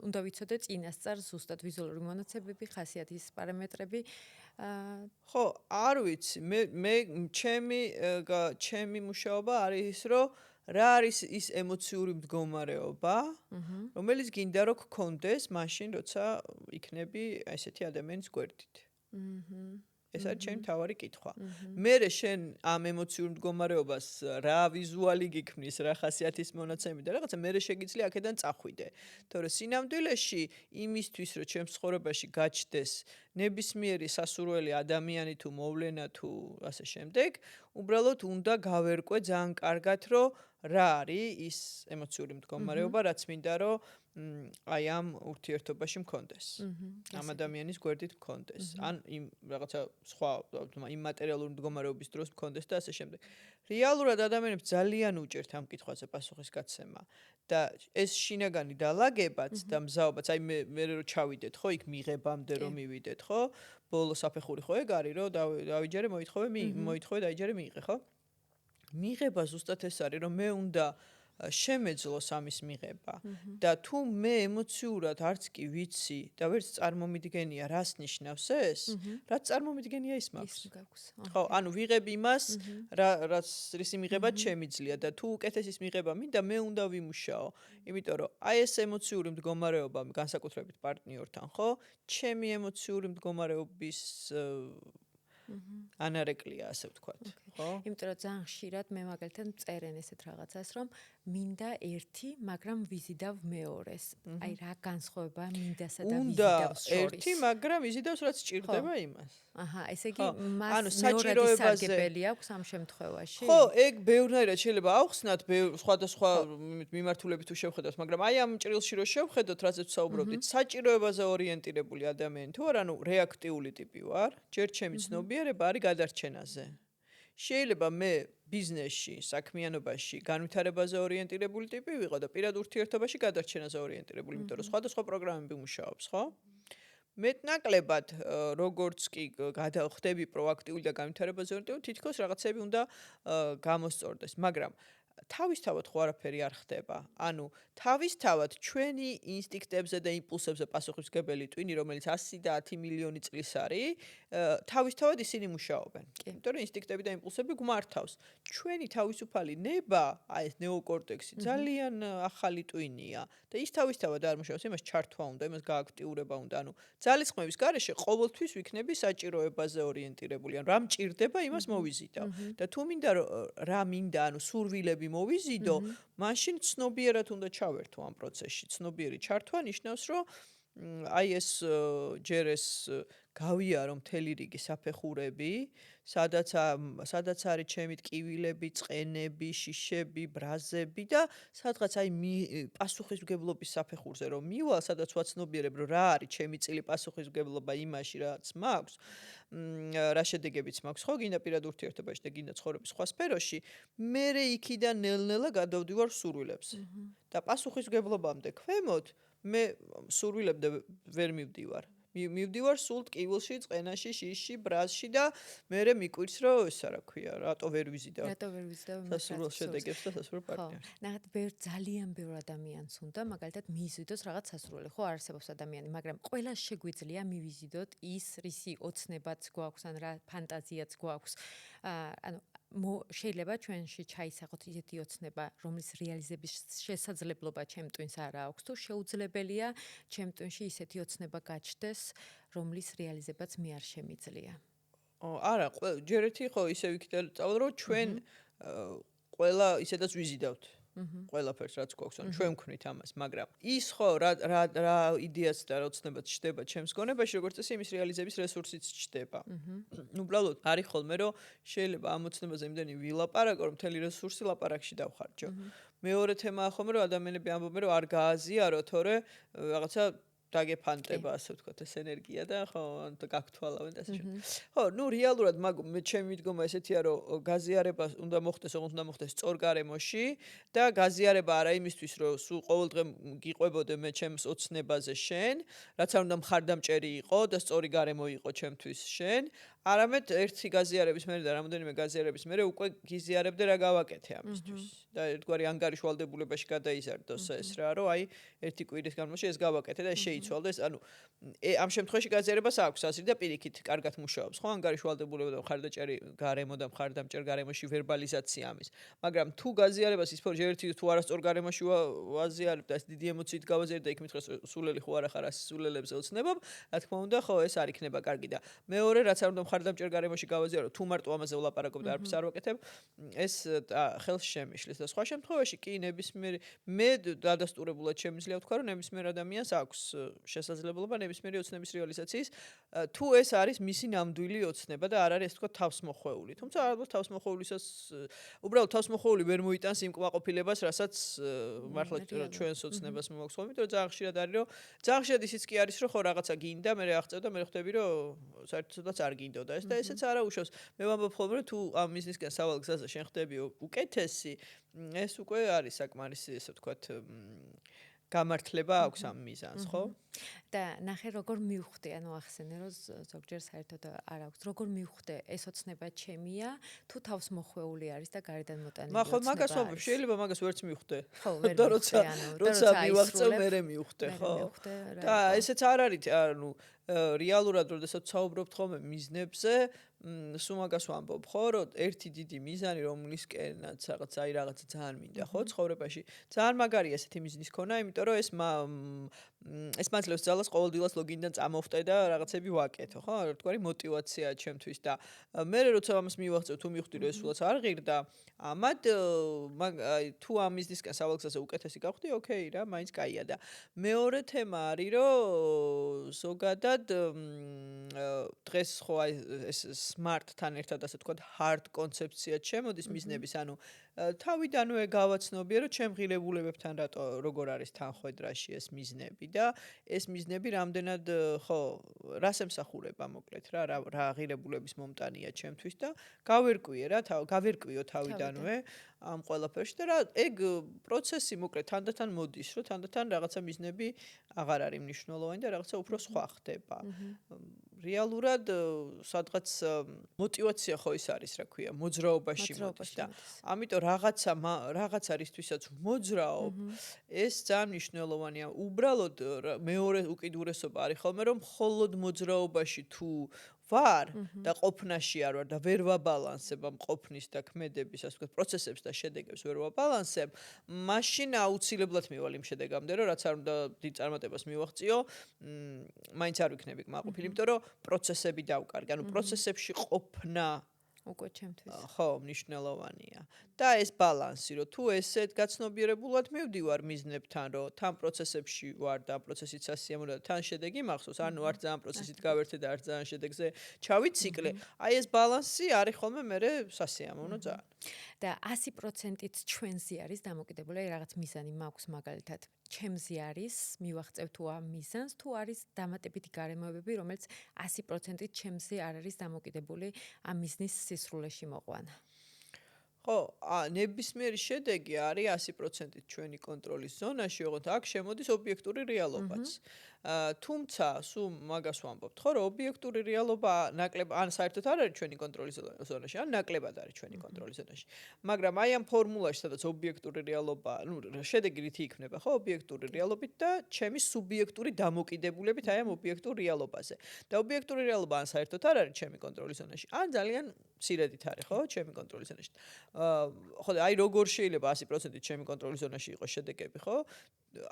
უნდა ვიცოდე წინასწარ ზუსტად ვიზუალური მონაცემები, ხასიათის პარამეტრები. ხო, არ ვიცი. მე ჩემი მუშაობა არის ის, რომ რა არის ის ემოციური მდგომარეობა, რომელიც გინდა რომ გქონდეს მაშინ, როცა იქნები ესეთი ადამიანის გვერდით. ეს არის ჩემი თავარი კითხვა. მერე შენ ამ ემოციურ მდგომარეობას რა ვიზუალი გიქმნის, რა ხასიათის მონაცემი და რაღაცა მერე შეგიძლია აქედან წახვიდე. თორე სინამდვილეში იმისთვის რომ ჩემს ცხოვრებაში გაჩნდეს ნებისმიერი სასურველი ადამიანი თუ მოვლენა თუ ასე შემდეგ, უბრალოდ უნდა გავერკვე ძალიან კარგად რომ რა არის ის ემოციური მდგომარეობა, რაც მინდა რომ აი ამ ურთიერთობაში მქონდეს. ამ ადამიანის გვერდით მქონდეს. ან იმ რაღაცა სხვა იმ მატერიალური მდგომარეობის დროს მქონდეს და ასე შემდეგ. რეალურად ადამიანებს ძალიან უჭერთ ამ კითხვაზე პასუხის გაცემა და ეს შინაგანი დალაგებაც და მზაობაც, აი მე რო ჩავიდეთ, ხო, იქ მიღებამდე რომ მივიდეთ, ხო? ბოლო საფეხური ხო ეგ არის, რომ დავიჯერე, მოითხოვე, დაიჯერე, მიიღე, ხო? მიღება ზუსტად ეს არის, რომ მე უნდა შემეძლოს ამის მიღება და თუ მე ემოციურად არც კი ვიცი და ვერც წარმომიდგენია რას ნიშნავს ეს, რაც წარმომიდგენია ის მაქვს. ხო, ანუ ვიღებ იმას, რისი მიღებაც შემიძლია და თუ უკეთეს ის მიღება მინდა, მე უნდა ვიმუშაო, იმიტომ რომ აი ეს ემოციური მდგომარეობა განსაკუთრებით პარტნიორთან, ხო? ჩემი ემოციური მდგომარეობის ანარეკლია, ასე ვთქვათ, ხო? იმიტომ რომ ძალიან ხშირად მე მაგალითად მწერენ ესეთ რაღაცას, რომ მინდა ერთი, მაგრამ ვიზიდავ მეორეს. აი რა განსხვავება მინდასა და ვიზიდავს შორის. უნდა ერთი, მაგრამ ვიზიდავს რაც ჭირდება იმას. აჰა, ესე იგი მას მეორადი სარგებელი აქვს ამ შემთხვევაში? ხო, ეგ ბევრნაირად შეიძლება ავხსნათ, სხვადასხვა მიმართულებით თუ შევხედოთ, მაგრამ აი ამ ჭრილში რო შევხედოთ, რაზეც ვსაუბრობდით, საჭიროებაზე ორიენტირებული ადამიანი თუ არა, ანუ რეაქტიული ტიპი ვარ, ჯერ ჩემი ცნობიერება არის გადარჩენაზე. შეიძლება მე ბიზნესში, საქმიანობაში განვითარებაზე ორიენტირებული ტიპი ვიყო და პირად ურთიერთობაში გადარჩენაზე ორიენტირებული, იმიტომ რომ სხვადასხვა პროგრამები მუშაობს, ხო? მეტნაკლებად როგორც კი ხდები პროაქტიული და განვითარებაზე ორიენტირებული, თითქოს რაღაცები უნდა გამოსწორდეს, მაგრამ თავისთავად ხო არაფერი არ ხდება. ანუ თავისთავად ჩვენი ინსტინქტებზე და იმპულსებზე პასუხისმგებელი ტვინი, რომელიც 100 და 10 მილიონი წლის არის, თავისთავად ისინი მუშაობენ. იმიტომ რომ ინსტინქტები და იმპულსები გვმართავს. ჩვენი თავისუფალი ნება, აი ეს ნეოკორტექსი ძალიან ახალი ტვინია და ის თავისთავად არ მუშაობს, იმას ჩართვა უნდა, იმას გააქტიურება უნდა. ანუ ძალისხმევის გარეშე ყოველთვის ვიქნები საჭიროებაზე ორიენტირებული. ანუ რა მჭირდება, იმას მოვიზიდავ. და თუ მინდა რა მინდა, ანუ სურვილები მოვიზიდო, მაშინ ცნობიერად უნდა ჩავერთო ამ პროცესში. ცნობიერი ჩართვა ნიშნავს, რომ აი ეს ჯერ ეს გავიარო მთელი რიგი საფეხურები, სადაც არის ჩემი ტკივილები, წყენები, შიშები, ბრაზები და სადღაც აი პასუხისმგებლობის საფეხურზე რომ მივალ, სადაც ვაცნობიერებ, რომ რა არის ჩემი წილი პასუხისმგებლობა იმაში, რაც მაქვს, რა შედეგებიც მაქვს, ხო, გინდა პირად ურთიერთობაში და გინდა ცხოვრების სხვა სფეროში, მე იქიდან ნელ-ნელა გადავდივარ სურვილებზე. და პასუხისმგებლობამდე ქვემოთ მე სურვილებდა ვერ მივდივარ. მივდივარ სულ ტკივილში, წყენაში, შიშში, ბრაზში და მერე მიკვირს, რომ ესა რა ქვია, რატო ვერ ვიზიდავ. სასურველ შედეგებს და სასურველ პარტნიორს. ნახეთ, ძალიან ბევრ ადამიანს უნდა, მაგალითად, მიიზიდოს რაღაც სასურველი, ხო, არსებობს ადამიანი, მაგრამ ყველა შეგვიძლია მივიზიდოთ ის, რისი ოცნებაც გვაქვს, ან რა ფანტაზიაც გვაქვს. ანუ შეიძლება ჩვენში ჩაისახოთ ისეთი ოცნება, რომლის რეალიზების შესაძლებლობა ჩემ ტვინს არ აქვს, თუ შეუძლებელია ჩემ ტვინში ისეთი ოცნება გაჩნდეს, რომლის რეალიზებაც მე არ შემიძლია. არა, ჯერ ერთი ხო ისე ვიქიდე, რომ ჩვენ ყველა ისედაც ვიზიდავთ. ყველაფერს რაც გვაქვს, ანუ ჩვენ ვქნით ამას, მაგრამ ის ხო რა იდეაც და რა ოცნებაც ჩდება ჩემს გონებაში, როგორც წესი იმის რეალიზების რესურსიც ჩდება. უბრალოდ არის ხოლმე, რომ შეიძლება ამ ოცნებაზე იმდენი ვილაპარაკო, რომ მთელი რესურსი ლაპარაკში დავხარჯო. მეორე თემაა ხოლმე, რომ ადამიანები ამბობენ, რომ არ გააზიარო, თორე რაღაცა დაგეფანტება, ასე ვთქვათ, ეს ენერგია და ხო, გაგთვალავენ და ასე შემდეგ. ხო, ნუ რეალურად ჩემი მიდგომა ესეთია, რომ გაზიარება უნდა მოხდეს, ოღონდ უნდა მოხდეს სწორ გარემოში და გაზიარება არა იმისთვის, რომ სულ ყოველდღე გიყვებოდე მე ჩემს ოცნებაზე შენ, რაც არ უნდა მხარდამჭერი იყო და სწორი გარემო იყო ჩემთვის შენ, არამედ ერთი გაზიარების მერე და რამოდენიმე გაზიარების მერე უკვე გიზიარებდე რა გავაკეთე ამისთვის. და ერთგვარი ანგარიშვალდებულებაში გადაიზარდოს ეს რა, რომ აი ერთი კვირის განმავლობაში ეს გავაკეთე და შეიცვალდეს. ანუ ამ შემთხვევაში გაზიარებას აქვს აზრი და პირიქით კარგად მუშაობს, ხო? ანგარიშვალდებულება და მხარდაჭერი გარემო და მხარდამჭერ გარემოში ვერბალიზაცია ამის. მაგრამ თუ გაზიარებას ის ერთი თუ არასწორ გარემოში ვაზიარებ და ეს დიდი ემოციით გავაზიარებ და იქ მითხრას სულელი ხო არა ხარ, ასე სულელებზე ოცნებობ, რა თქმა უნდა, ხო ეს არ იქნება კარგი და მეორე რაც არ უნდა მხარდამჭერ გარემოში გავაზიარო, თუ მარტო ამაზე ვლაპარაკობ და არაფერს არ ვაკეთებ, ეს ხელს შემიშლის და სხვა შემთხვევაში კი ნებისმიერი მე დადასტურებულად შემიძლია ვთქვა, რომ ნებისმიერ ადამიანს აქვს შესაძლებლობა ნებისმიერი ოცნების რეალიზაციის, თუ ეს არის მისი ნამდვილი ოცნება და არ არის, ასე ვთქვათ, თავსმოხვეული. თუმცა ალბათ თავსმოხვეულისას უბრალოდ თავსმოხვეული ვერ მოიტანს იმ კმაყოფილებას, რასაც მართლა ჩვენს ოცნებას მოაქვს ხოლმე, იმიტომ რომ ძალიან ხშირად არის, რომ ძალიან ხშირად ისიც კი არის, რომ ხო რაღაცა გინდა, მე აღწევ და მე ხვდები, რომ საერთოდაც არ გინდოდა ეს და ესეც არა უშავს. მე ვამბობ ხოლმე, რომ თუ ამ მიზნისკენ სავალ გზაზე შენ ხდები უკეთესი, ეს უკვე არის საკმარისი, ესე ვთქვათ, გამართლება აქვს ამ მიზანს, ხო? და ნახე როგორ მივხვდი, ანუ ახსენე რომ ზოგჯერ საერთოდ არ აქვს. როგორ მივხვდი ეს ოცნება ჩემია, თუ თავს მოხვეული არის და გარედან მოტანილი ოცნება. ხო, მაგას ვამბობ, შეიძლება მაგას ვერც მივხვდე. ხო, ვერ და მივხვდი, ანუ როცა მივაღწევ, მე მივხვდე, ხო? და ესეც არ არის, ანუ რეალურად, როდესაც ვსაუბრობთ ხოლმე მიზნებზე, სულ მაგას ვამბობ, ხო, რომ ერთი დიდი მიზანი, რომლისკენაც რაღაცა ძალიან მინდა, ხო, ცხოვრებაში. ძალიან მაგარია ესეთი მიზნის ქონა, იმიტომ რომ ეს მაძლევს ძალას ყოველდღიურად ლოგინიდან წამოვხტე და რაღაცები ვაკეთო, ხო? თქვარი мотиваციაა ჩემთვის და მე როცა ამას მივაღწევ, თუ მივხვდი რომ ეს სულაც არ ღირდა, ამად თუ ამ მიზნისკენ სავალგზაზე უკეთესი გავხდი, ოკეი რა, მაინც კაია და მეორე თემა არის, რომ ზოგადად დღეს ხო აი ეს smart-თან ერთად ასე ვთქვათ, hard კონცეფცია შემოდის მიზნების, ანუ თავიდანვე გავაცნობია, რომ ჩემ ღირებულებებთან როგორ არის თანხვედრაში ეს მიზნები და ეს მიზნები რამდენად ხო რას ემსახურება მოკლედ რა ღირებულების მომტანია ჩემთვის და გავერკვიო თავიდანვე ამ ყველაფერში და რა ეგ პროცესი მოკლედ თანდათან მოდის, რომ თანდათან რაღაცა მიზნები აღარ არის მნიშვნელოვანი და რაღაცა უფრო სხვა ხდება. რეალურად სადღაც мотиваცია ხო ის არის, რა ქვია, მოძრაობაში მოდის და ამიტომ რაღაცა რისთვისაც მოძრაობ, ეს ძალიან მნიშვნელოვანია. უბრალოდ მეორე უკიდურესობა არის ხოლმე, რომ მხოლოდ მოძრაობაში თუ ვარ და ყოფნაში არ ვარ და ვერ ვაბალანსებ ამ ყოფნის და ქმედების, ასე ვთქვათ, პროცესებს და შედეგებს ვერ ვაბალანსებ, მაშინ აუცილებლად მივალ იმ შედეგამდე, რომ რაც არ უნდა დიდ წარმატებას მივაღწიო, მაინც არ ვიქნები კმაყოფილი, იმიტომ რომ პროცესები დავკარგი, ანუ პროცესებში ყოფნა უკვე ჩემთვის. ხო, მნიშვნელოვანია. და ეს ბალანსი, რომ თუ ესეთ გაცნობიერებულად მივდივარ მიზნებთან, რომ თან პროცესებში ვარ და პროცესიც სასიამოვნოა და თან შედეგი მახსოვს, ანუ არ ძალიან პროცესით გავერთე და არ ძალიან შედეგზე ჩავიციკლე, აი ეს ბალანსი არის ხოლმე მერე სასიამოვნო ძალიან. და 100%-ით ჩვენზე არის დამოკიდებული, აი რაღაც მიზანი მაქვს მაგალითად. ჩემზე არის, მივაღწევ თუ ამ მიზანს, თუ არის დამატებითი გარემოებები, რომელიც 100%-ით ჩემზე არ არის დამოკიდებული ამ მიზნის სისრულეში მოყვანა. ხო, ნებისმიერი შედეგი არის 100%-ით ჩვენი კონტროლის ზონაში, ოღონდ აქ შემოდის ობიექტური რეალობაც. თუმცა, სულ მაგას ვამბობთ, ხო, რომ ობიექტური რეალობა ნაკლებად, ან საერთოდ არ არის ჩვენი კონტროლის ზონაში, ან ნაკლებად არის ჩვენი კონტროლის ზონაში. მაგრამ აი ამ ფორმულაში, სადაც ობიექტური რეალობა, შედეგი რითი იქნება, ხო, ობიექტური რეალობით და ჩემი სუბიექტური დამოკიდებულებით აი ამ ობიექტურ რეალობაზე. და ობიექტური რეალობა ან საერთოდ არ არის ჩემი კონტროლის ზონაში, ან ძალიან მცირედით არის, ხო, ჩემი კონტროლის ზონაში. ხო, აი როგორ შეიძლება 100%-ით ჩემი კონტროლის ზონაში იყოს შედეგები, ხო?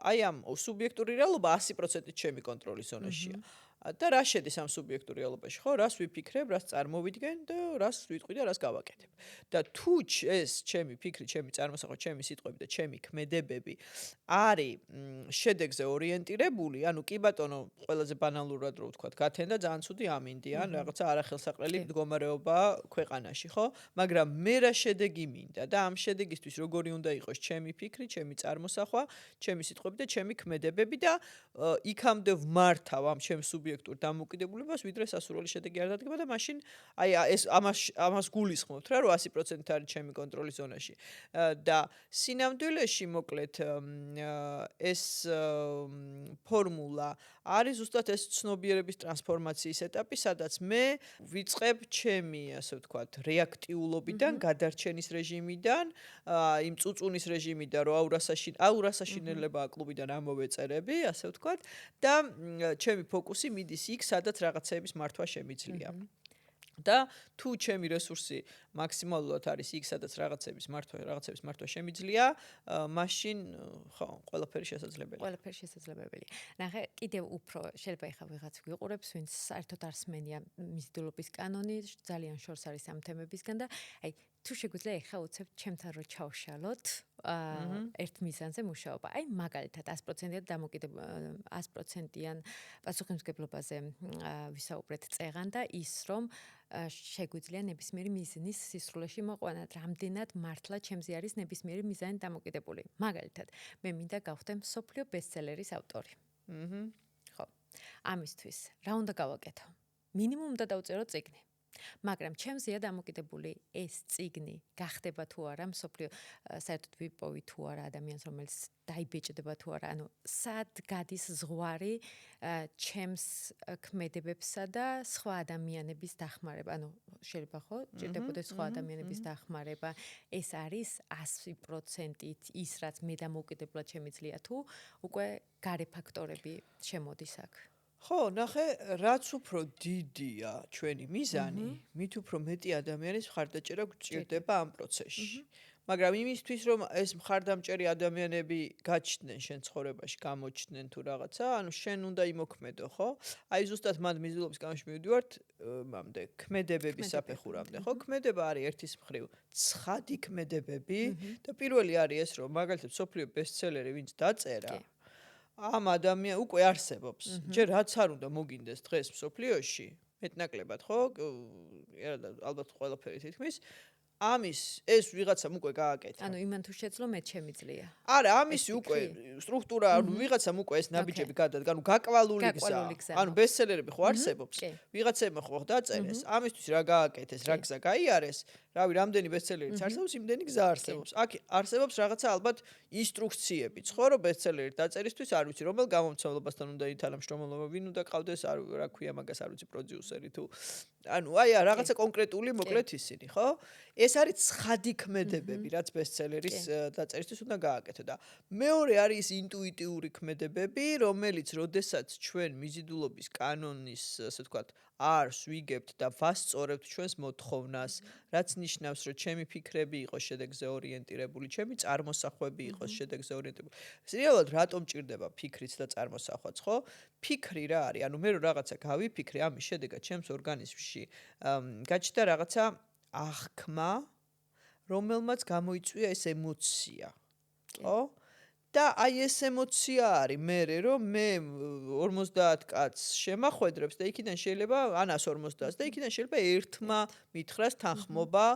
აი ამ სუბიექტური რეალობა 100%-ით ჩემი კონტროლის ზონაშია. და რა შედის ამ სუბიექტურ რეალობაში, ხო? რას ვიფიქრებ, რას წარმოვიდგენ და რას ვიტყვი და რას გავაკეთებ. და თუ ეს ჩემი ფიქრი, ჩემი წარმოსახვა, ჩემი სიტყვები და ჩემი ქმედებები არის შედეგზე ორიენტირებული, ანუ კი ბატონო, ყველაზე ბანალურად რო ვთქვათ, გათენდა ძალიან ცუდი ამინდი, ან რაღაცა არახელსაყრელი მდგომარეობა ქვეყანაში, ხო? მაგრამ მე რა შედეგი მინდა და ამ შედეგისთვის როგორი უნდა იყოს ჩემი ფიქრი, ჩემი წარმოსახვა, ჩემი სიტყვები და ჩემი ქმედებები და იქამდე ვმართავ ამ ჩემს სუბიექტურ დამოკიდებულებას, ვიდრე სასურველი შედეგი არ დადგება და მაშინ აი ეს ამას გულისხმობთ რა, რომ 100% არის ჩემი კონტროლის ზონაში. და სინამდვილეში მოკლედ ეს ფორმულა არის ზუსტად ეს ცნობიერების ტრანსფორმაციის ეტაპი, სადაც მე ვიწყებ ჩემი, ასე ვთქვათ, რეაქტიულობიდან, გადარჩენის რეჟიმიდან, იმ წუწუნის რეჟიმიდან, რომ აურასაშინელება კლუბიდან ამოვეწერები, ასე ვთქვათ, და ჩემი ფოკუსი მიდის იქ, სადაც რაღაცეების მართვა შემიძლია. და თუ ჩემი რესურსი მაქსიმალურად არის იქ, სადაც რაღაცების მართვა შემიძლია, მაშინ ხო, ყველაფერი შესაძლებელია. ყველაფერი შესაძლებელია. ნახე, კიდევ უფრო შეიძლება ეხა ვიღაც ვიყურებს, ვინც საერთოდ არ სმენია მიზიდულობის კანონი, ძალიან შორს არის ამ თემებისგან და აი თუ შეგვიძლია ეხა უცებ ჩემთან რო ჩავშალოთ ერთ მიზანზე მუშაობა. აი მაგალითად 100%-იან დამოკიდებულ 100%-იან პასუხისმგებლობაზე ვისაუბრეთ წეღან და ის რომ შეგვიძლია ნებისმიერი მიზნის სისრულეში მოყვანა, რამდენად მართლა ჩემზე არის ნებისმიერი მიზანი დამოკიდებული. მაგალითად, მე მინდა გავხდე მსოფლიო ბესტსელერის ავტორი. ხო. ამისთვის რა უნდა გავაკეთო? მინიმუმ უნდა დავწერო წიგნი. მაგრამ ჩემზეა დამოკიდებული ეს წიგნი გახდება თუ არა მსოფლიო საერთოდ ვიპოვი თუ არა ადამიანს რომელიც დაიბეჭდება თუ არა ანუ სად გადის ზღვარი ჩემს ქმედებებსა და სხვა ადამიანების დახმარება ანუ შეიძლება ხო ჭირდებოდეს სხვა ადამიანების დახმარება ეს არის 100%-ით ის რაც მე დამოუკიდებლად შემიძლია თუ უკვე გარე ფაქტორები შემოდის აქ ხო, ნახე, რაც უფრო დიდია ჩვენი მიზანი, მით უფრო მეტი ადამიანის მხარდაჭერა გვჭირდება ამ პროცესში. მაგრამ იმისთვის, რომ ეს მხარდამჭერი ადამიანები გაჩნდნენ შენ ცხოვრებაში, გამოჩნდნენ თუ რაღაცა, ანუ შენ უნდა იმოქმედო, ხო? აი ზუსტად მან მიზიდულობის კანონში მივიდივართ, მამდე ქმედებების საფეხურამდე, ხო? ქმედება არის ერთის მხრივ ცხადი ქმედებები და პირველი არის ეს, რომ მაგალითად სოფლიო ბესტსელერი ვინც დაწერა ამ ადამიან უკვე არსებობს. ჯერ რაც არ უნდა მოგინდეს დღეს მსოფლიოში, მეტნაკლებად, ხო? ალბათ ყველაფერი თითქმის. ამის ეს ვიღაცამ უკვე გააკეთა. ანუ იმან თუ შეძლო მე შემიძლია. არა, ამისი უკვე სტრუქტურა, ანუ ვიღაცამ უკვე ეს ნაბიჯები გადადგა, ანუ გაკვალული გზა. ანუ ბესტსელერები ხო არსებობს? ვიღაცებმა ხო დაწერეს. ამისთვის რა გააკეთეს, რა გზა გაიარეს? რავი, რამდენი ბესტსელერიც არსებობს, იმდენი გზა არსებობს. აქ არსებობს რაღაცა ალბათ ინსტრუქციებიც, ხო, რომ ბესტსელერი დაწერისთვის არ ვიცი, რომელ გამომცემლებასთან უნდა ითანამშრომლობა, ვინ უნდა ყავდეს, რა ქვია მაგას, არ ვიცი, პროდიუსერი თუ ანუ აი რაღაცა კონკრეტული მოკლედ ისინი, ხო? ეს არის ცხადი ქმედებები, რაც ბესტსელერის დაწერისთვის უნდა გააკეთო და მეორე არის ინტუიტიური ქმედებები, რომელიც როდესაც ჩვენ მიზიდულობის კანონის, ასე ვთქვათ, არს ვიგებთ და ვასწორებთ ჩვენს მოთხოვნას, რაც ნიშნავს, რომ ჩემი ფიქრები იყოს შედეგზე ორიენტირებული, ჩემი წარმოსახვები იყოს შედეგზე ორიენტირებული. რეალურად რატომ ჭირდება ფიქრიც და წარმოსახვაც, ხო? ფიქრი რა არის? ანუ მე რო რაღაცა გავიფიქრე, ამის შედეგად ჩემს ორგანიზმში გაჩნდა რაღაცა აღქმა, რომელმაც გამოიწვია ეს ემოცია. ხო? და აი ეს ემოცია არის მე რომ მე 50 კაცს შემახვედრებს და იქიდან შეიძლება ან 150-ს და იქიდან შეიძლება ერთმა მითხრას თანხმობა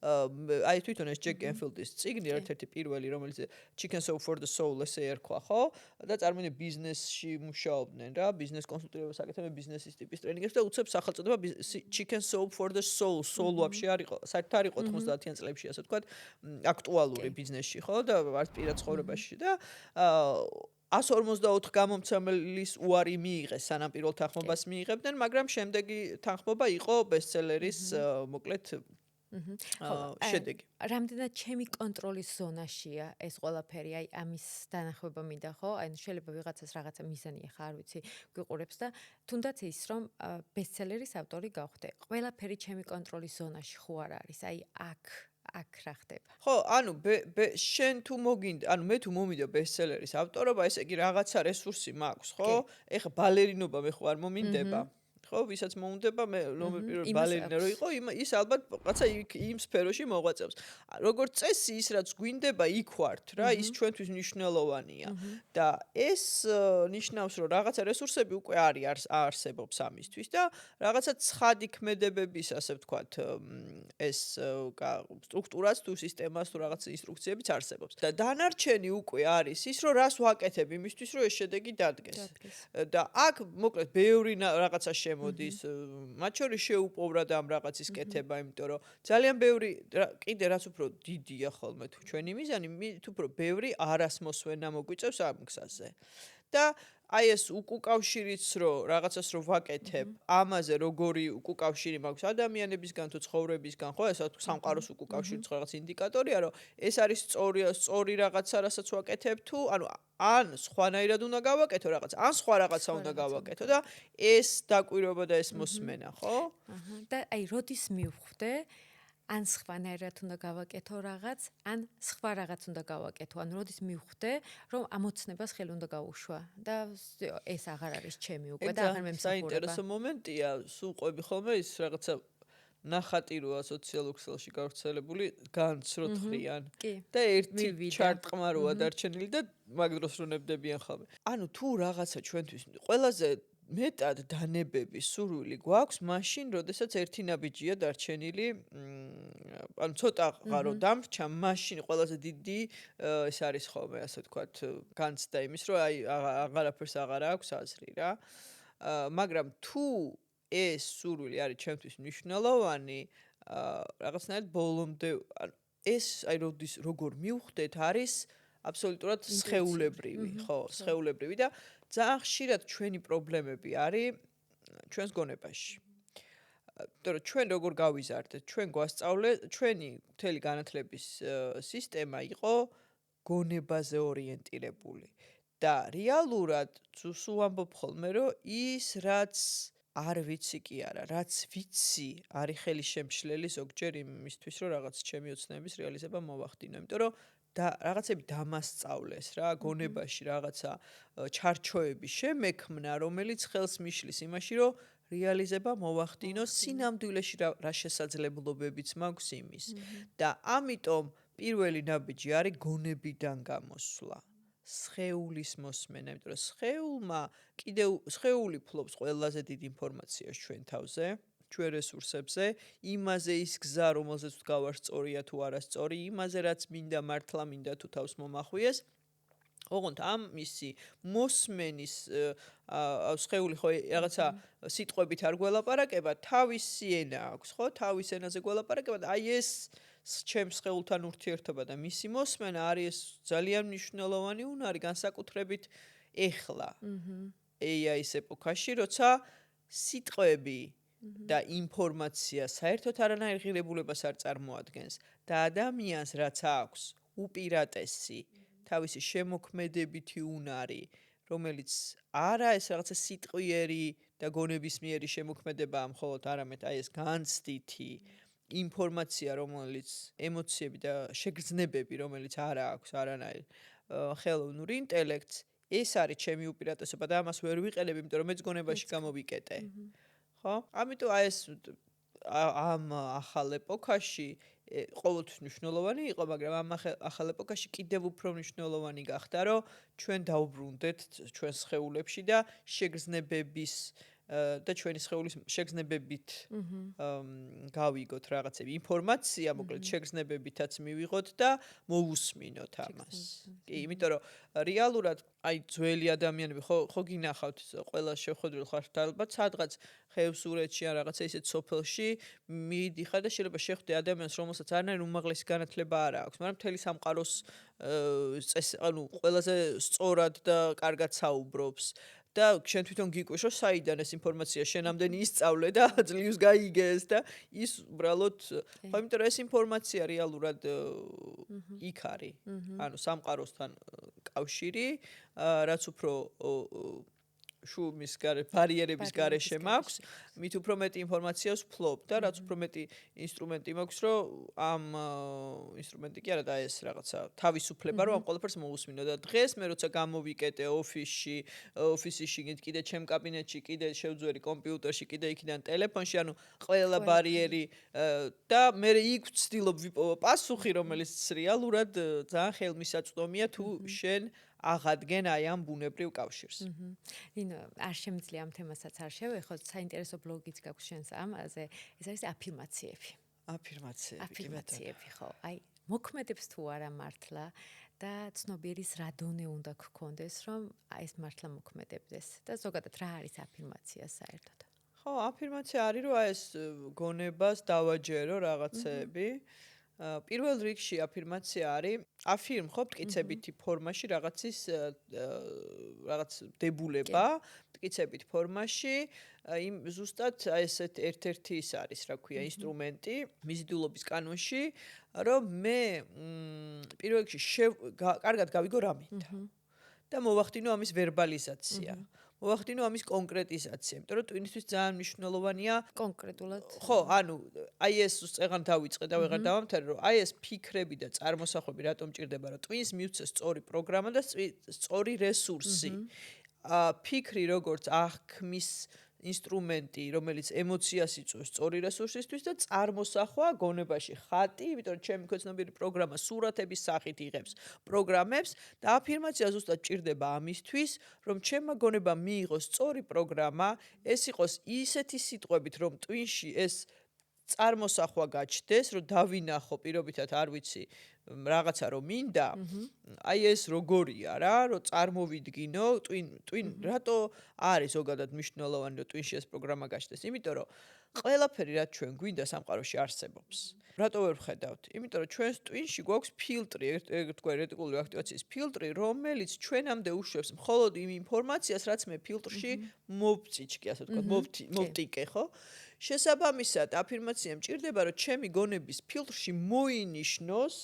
აი თვითონ ეს ჯეკ კენფილდის წიგნი ერთ-ერთი პირველი რომელიც Chicken Soup for the Soul ესე ერქვა ხო და წარმოიდგინე ბიზნესში მუშაობდნენ რა ბიზნეს კონსულტირებას აკეთებდნენ ბიზნესის ტიპის ტრენინგებს და უცებ სახელწოდება Chicken Soup for the Soul soul вообще არ იყო საერთოდ არ იყო 90-იან წლებში ასე ვთქვათ აქტუალური ბიზნესში ხო და არც პირად ცხოვრებაში და 154 გამომცემლის უარი მიიღეს სანამ პირველ თანხმობას მიიღებდნენ მაგრამ შემდეგი თანხმობა იყო ბესტსელერის მოკლედ შედეგი. რამდენად ჩემი კონტროლის ზონაშია ეს ყველაფერი, აი ამის დანახება მინდა, ხო? აი შეიძლება ვიღაცას რაღაცა მიზანი ახლა არ ვიცი, გვიყურებს და თუნდაც ის რომ ბესტსელერის ავტორი გავხდე. ყველაფერი ჩემი კონტროლის ზონაში ხო არ არის? აი აქ რა ხდება? ხო, ანუ შენ თუ მოგინდა, ანუ მე თუ მომიდო ბესტსელერის ავტორობა, ესე იგი რაღაცა რესურსი მაქვს, ხო? ეხა ბალერინობა მე ხო არ მომინდება. ხო, ვისაც მოუნდება მე პირველ ბალერინა რო იყო, ის ალბათ რაღაცა იმ სფეროში მოღვაწეობს. როგორც წესი ის რაც გვინდება იქ ვართ რა, ის ჩვენთვის მნიშვნელოვანია. და ეს ნიშნავს რომ რაღაცა რესურსები უკვე არსებობს ამისთვის და რაღაცა ცხადი ქმედებების ასე ვთქვათ ეს სტრუქტურაც თუ სისტემას თუ რაღაც ინსტრუქციებიც არსებობს. და დანარჩენი უკვე არის ის რომ რას ვაკეთებ იმისთვის რომ ეს შედეგი დადგეს. და აქ მოკლედ ბევრი რაღაცა მოდის მათ შორის შეუპოვრად ამ რაღაცის კეთება, იმიტომ რომ ძალიან ბევრი კიდე რაც უფრო დიდია ხოლმე თუ ჩვენი მიზანი, თუ უფრო ბევრი არასმოსვენა მოგვიწევს ამ გზაზე. და აი ეს უკუკავშირიც რო რაღაცას რო ვაკეთებ, ამაზე როგორი უკუკავშირი მაქვს ადამიანებისგან თუ ცხოვრებისგან, ხო, ეს სამყაროს უკუკავშირიც რაღაც ინდიკატორია, რომ ეს არის სწორი რაღაცა, რასაც ვაკეთებ თუ, ანუ ან სხვანაირად უნდა გავაკეთო რაღაც, ან სხვა რაღაცა უნდა გავაკეთო და ეს დაკვირვება და ეს მოსმენა, ხო? და აი როდის მივხვდე ან სხვანაირად უნდა გავაკეთო რაღაც, ან სხვა რაღაც უნდა გავაკეთო, ან როდის მივხვდე, რომ ამოცნებას ხელი უნდა გაუშვა და ეს აღარ არის ჩემი უკვე და აღარ მემსახურება. საინტერესო მომენტია, სულ ყვები ხოლმე ის რაღაცა ნახატი როა სოციალურ ქსელში გავრცელებული, განცროთხრიან და ერთი ჩარტყმა როა დარჩენილი და მაგ დროს რო ნებდებიან ხოლმე. ანუ თუ რაღაცა ჩვენთვის ყველაზე მეტად დანებები სურვილი გვაქვს მაშინ, როდესაც ერთი ნაბიჯია დარჩენილი, ანუ ცოტა ღარო დამრჩა, მაშინ ყველაზე დიდი ეს არის ხოლმე, ასე ვთქვათ, განცდა იმის, რომ აი აღარაფერს აღარ აქვს აზრი რა. მაგრამ თუ ეს სურვილი არის ჩემთვის მნიშვნელოვანი, რაღაცნაირად ბოლომდე, ანუ ეს აი როგორ მივხვდეთ, არის აბსოლუტურად სხეულებრივი, ხო, სხეულებრივი და ძალიან ხშირად ჩვენი პრობლემები არის ჩვენს გონებაში. იმიტომ რომ ჩვენ როგორ გავიზარდეთ, ჩვენ გვასწავლეს, ჩვენი მთელი განათლების სისტემა იყო გონებაზე ორიენტირებული. და რეალურად სულ ვამბობ ხოლმე, რომ ის რაც არ ვიცი კი არა, რაც ვიცი, არის ხელი შემშლელი ზოგჯერ იმისთვის, რომ რაღაც ჩემი ოცნების რეალიზება მოვახდინო. იმიტომ რომ და რაღაცები დამასწავლეს რა, გონებაში რაღაცა ჩარჩოები შემექმნა, რომელიც ხელს მიშლის იმაში, რომ რეალიზება მოვახდინოს, სინამდვილეში რა შესაძლებლობებიც მაქვს იმის. და ამიტომ პირველი ნაბიჯი არის გონებიდან გამოსვლა. სხეულის მოსმენა, იმიტომ რომ სხეული ფლობს ყველაზე დიდ ინფორმაციას ჩვენ თავზე, ჩვენ რესურსებზე, იმაზე ის გზა, რომელზეც ვდგავარ, სწორია თუ არასწორი, იმაზე რაც მინდა მართლა მინდა თუ თავს მომახვიეს. ოღონდ ამ მისი მოსმენის სხეული ხო რაღაცა სიტყვებით არ გველაპარაკება, თავისი ენა აქვს, ხო? თავის ენაზე გველაპარაკება და აი ეს ჩემს სხეულთან ურთიერთობა და მისი მოსმენა არის ძალიან მნიშვნელოვანი უნარი, განსაკუთრებით ეხლა. AI-ის ეპოქაში, როცა სიტყვები და ინფორმაცია საერთოდ არანაირ ღირებულებას არ წარმოადგენს და ადამიანს რაც აქვს უპირატესი თავისი შემოქმედებითი უნარი, რომელიც არა ეს რაღაცა სიტყვიერი და გონებისმიერი შემოქმედებაა მხოლოდ, არამედ აი ეს განცდითი ინფორმაცია, რომელიც ემოციები და შეგრძნებები, რომელიც არ აქვს არანაირ ხელოვნურ ინტელექტს, ეს არის ჩემი უპირატესობა და ამას ვერ ვიყენებ, იმიტომ რომ მეც გონებაში გამოვიკეტე. ხო? ამიტომ აი ეს ამ ახალ ეპოქაში ყოველთვის მნიშვნელოვანი იყო, მაგრამ ამ ახალ ეპოქაში კიდევ უფრო მნიშვნელოვანი გახდა, რომ ჩვენ დავბრუნდეთ ჩვენს სხეულებში და შეგრძნებების და ჩვენი სხეულის შეგრძნებებით გავიგოთ რაღაცები, ინფორმაცია, მოკლედ შეგრძნებებითაც მივიღოთ და მოვუსმინოთ ამას. კი, იმიტომ რომ რეალურად აი ძველი ადამიანები ხო გინახავთ, ყველა შეხვედრილ ხართ ალბათ, სადღაც ხევსურეთში ან რაღაცა ისეთ სოფელში მიდიხარ და შეიძლება შეხვდე ადამიანს, რომელსაც არანაირი უმაღლესი განათლება არ აქვს, მაგრამ მთელი სამყაროს ანუ ყველაზე სწორად და კარგად საუბრობს. და შენ თვითონ გიკვირს, რომ საიდან ეს ინფორმაცია შენამდე ისწავლე და ძლივს გაიგეს და ის უბრალოდ, ხო, იმიტომ რომ ეს ინფორმაცია რეალურად იქ არის. ანუ სამყაროსთან კავშირი, რაც უფრო შუმის ბარიერების გარეშე მაქვს, მით უფრო მეტი ინფორმაციას ვფლობ და რაც უფრო მეტი ინსტრუმენტი მაქვს, რომ ამ ინსტრუმენტი კი არა და ეს რაღაცა თავისუფლება, რომ ამ ყველაფერს მოусმინო და დღეს მე როცა გამოვიკეტე ოფისში, კიდე ჩემ კაბინეტში, კიდე შევძვერი კომპიუტერში, კიდე იქიდან ტელეფონში, ანუ ყველა ბარიერი და მე იქ ვცდილობ ვიპოვო პასუხი, რომელიც რეალურად ძალიან ხელმისაწვდომია თუ შენ აღადგენ აი ამ ბუნებრივ კავშირს. არ შემიძლია ამ თემასაც არ შევეხოთ, საინტერესო ბლოგიც გაქვს შენს ამაზე, ეს არის აფირმაციები. აფირმაციები, ხო. აი, მოქმედებს თუ არა მართლა და ცნობიერის რა დონე უნდა გქონდეს, რომ ეს მართლა მოქმედებდეს და ზოგადად რა არის აფირმაცია საერთოდ? ხო, აფირმაცია არის, რომ აი ეს გონებას დავაჯერო რაღაცეები. პირველ რიგში აფირმაცია არის აფირმ ხო მტკიცებითი ფორმაში რაღაცის რაღაც დებულება მტკიცებით ფორმაში იმ ზუსტად ესეთ ერთ-ერთი ის არის რა ქვია ინსტრუმენტი მიზიდულობის კანონში რომ მე პირველ რიგში კარგად გავიგო რა მინდა და მოვახდინო ამის ვერბალიზაცია მოვახდინო ამის კონკრეტიზაცია, იმიტომ რომ ტვინისთვის ძალიან მნიშვნელოვანია კონკრეტულად. ხო, ანუ აი ეს წეგან დავიწყე და ვეღარ დავამთავრე, რომ აი ეს ფიქრები და წარმოსახვები რატომ ჭირდება, რომ ტვინს მივცეს სწორი პროგრამა და სწორი რესურსი. ფიქრი როგორც აღქმის ინსტრუმენტი, რომელიც ემოციას იწვევს სწორი რესურსისთვის და წარმოსახვა გონებაში ხატი, იმიტომ რომ ჩემი ქვეცნობიერი პროგრამა სურათების სახით იღებს პროგრამებს და აფირმაცია ზუსტად ჭირდება ამისთვის, რომ ჩემმა გონებამ მიიღოს სწორი პროგრამა, ეს იყოს ისეთი სიტყვებით, რომ ტვინში ეს წარმოსახვა გაჩნდეს, რომ დავინახო პირობითად არ ვიცი რაღაცა რომ მინდა, აი ეს როგორია რა, რომ წარმოვიდგინო, ტვინ რატო არის ზოგადად მნიშვნელოვანი რომ ტვინში ეს პროგრამა გაჩნდეს, იმიტომ რომ ყველაფერი რაც ჩვენ გვინდა სამყაროში არსებობს. რატო ვერ ვხედავთ? იმიტომ რომ ჩვენს ტვინში გვაქვს ფილტრი, ერთგვარი რეტიკულური აქტივაციის ფილტრი, რომელიც ჩვენამდე უშვებს მხოლოდ იმ ინფორმაციას, რაც მე ფილტრში მოვწიჭკი, ასე ვთქვათ, მოვტიკე, ხო? შესაბამისად, აფირმაცია მჭირდება, რომ ჩემი გონების ფილტრში მოინიშნოს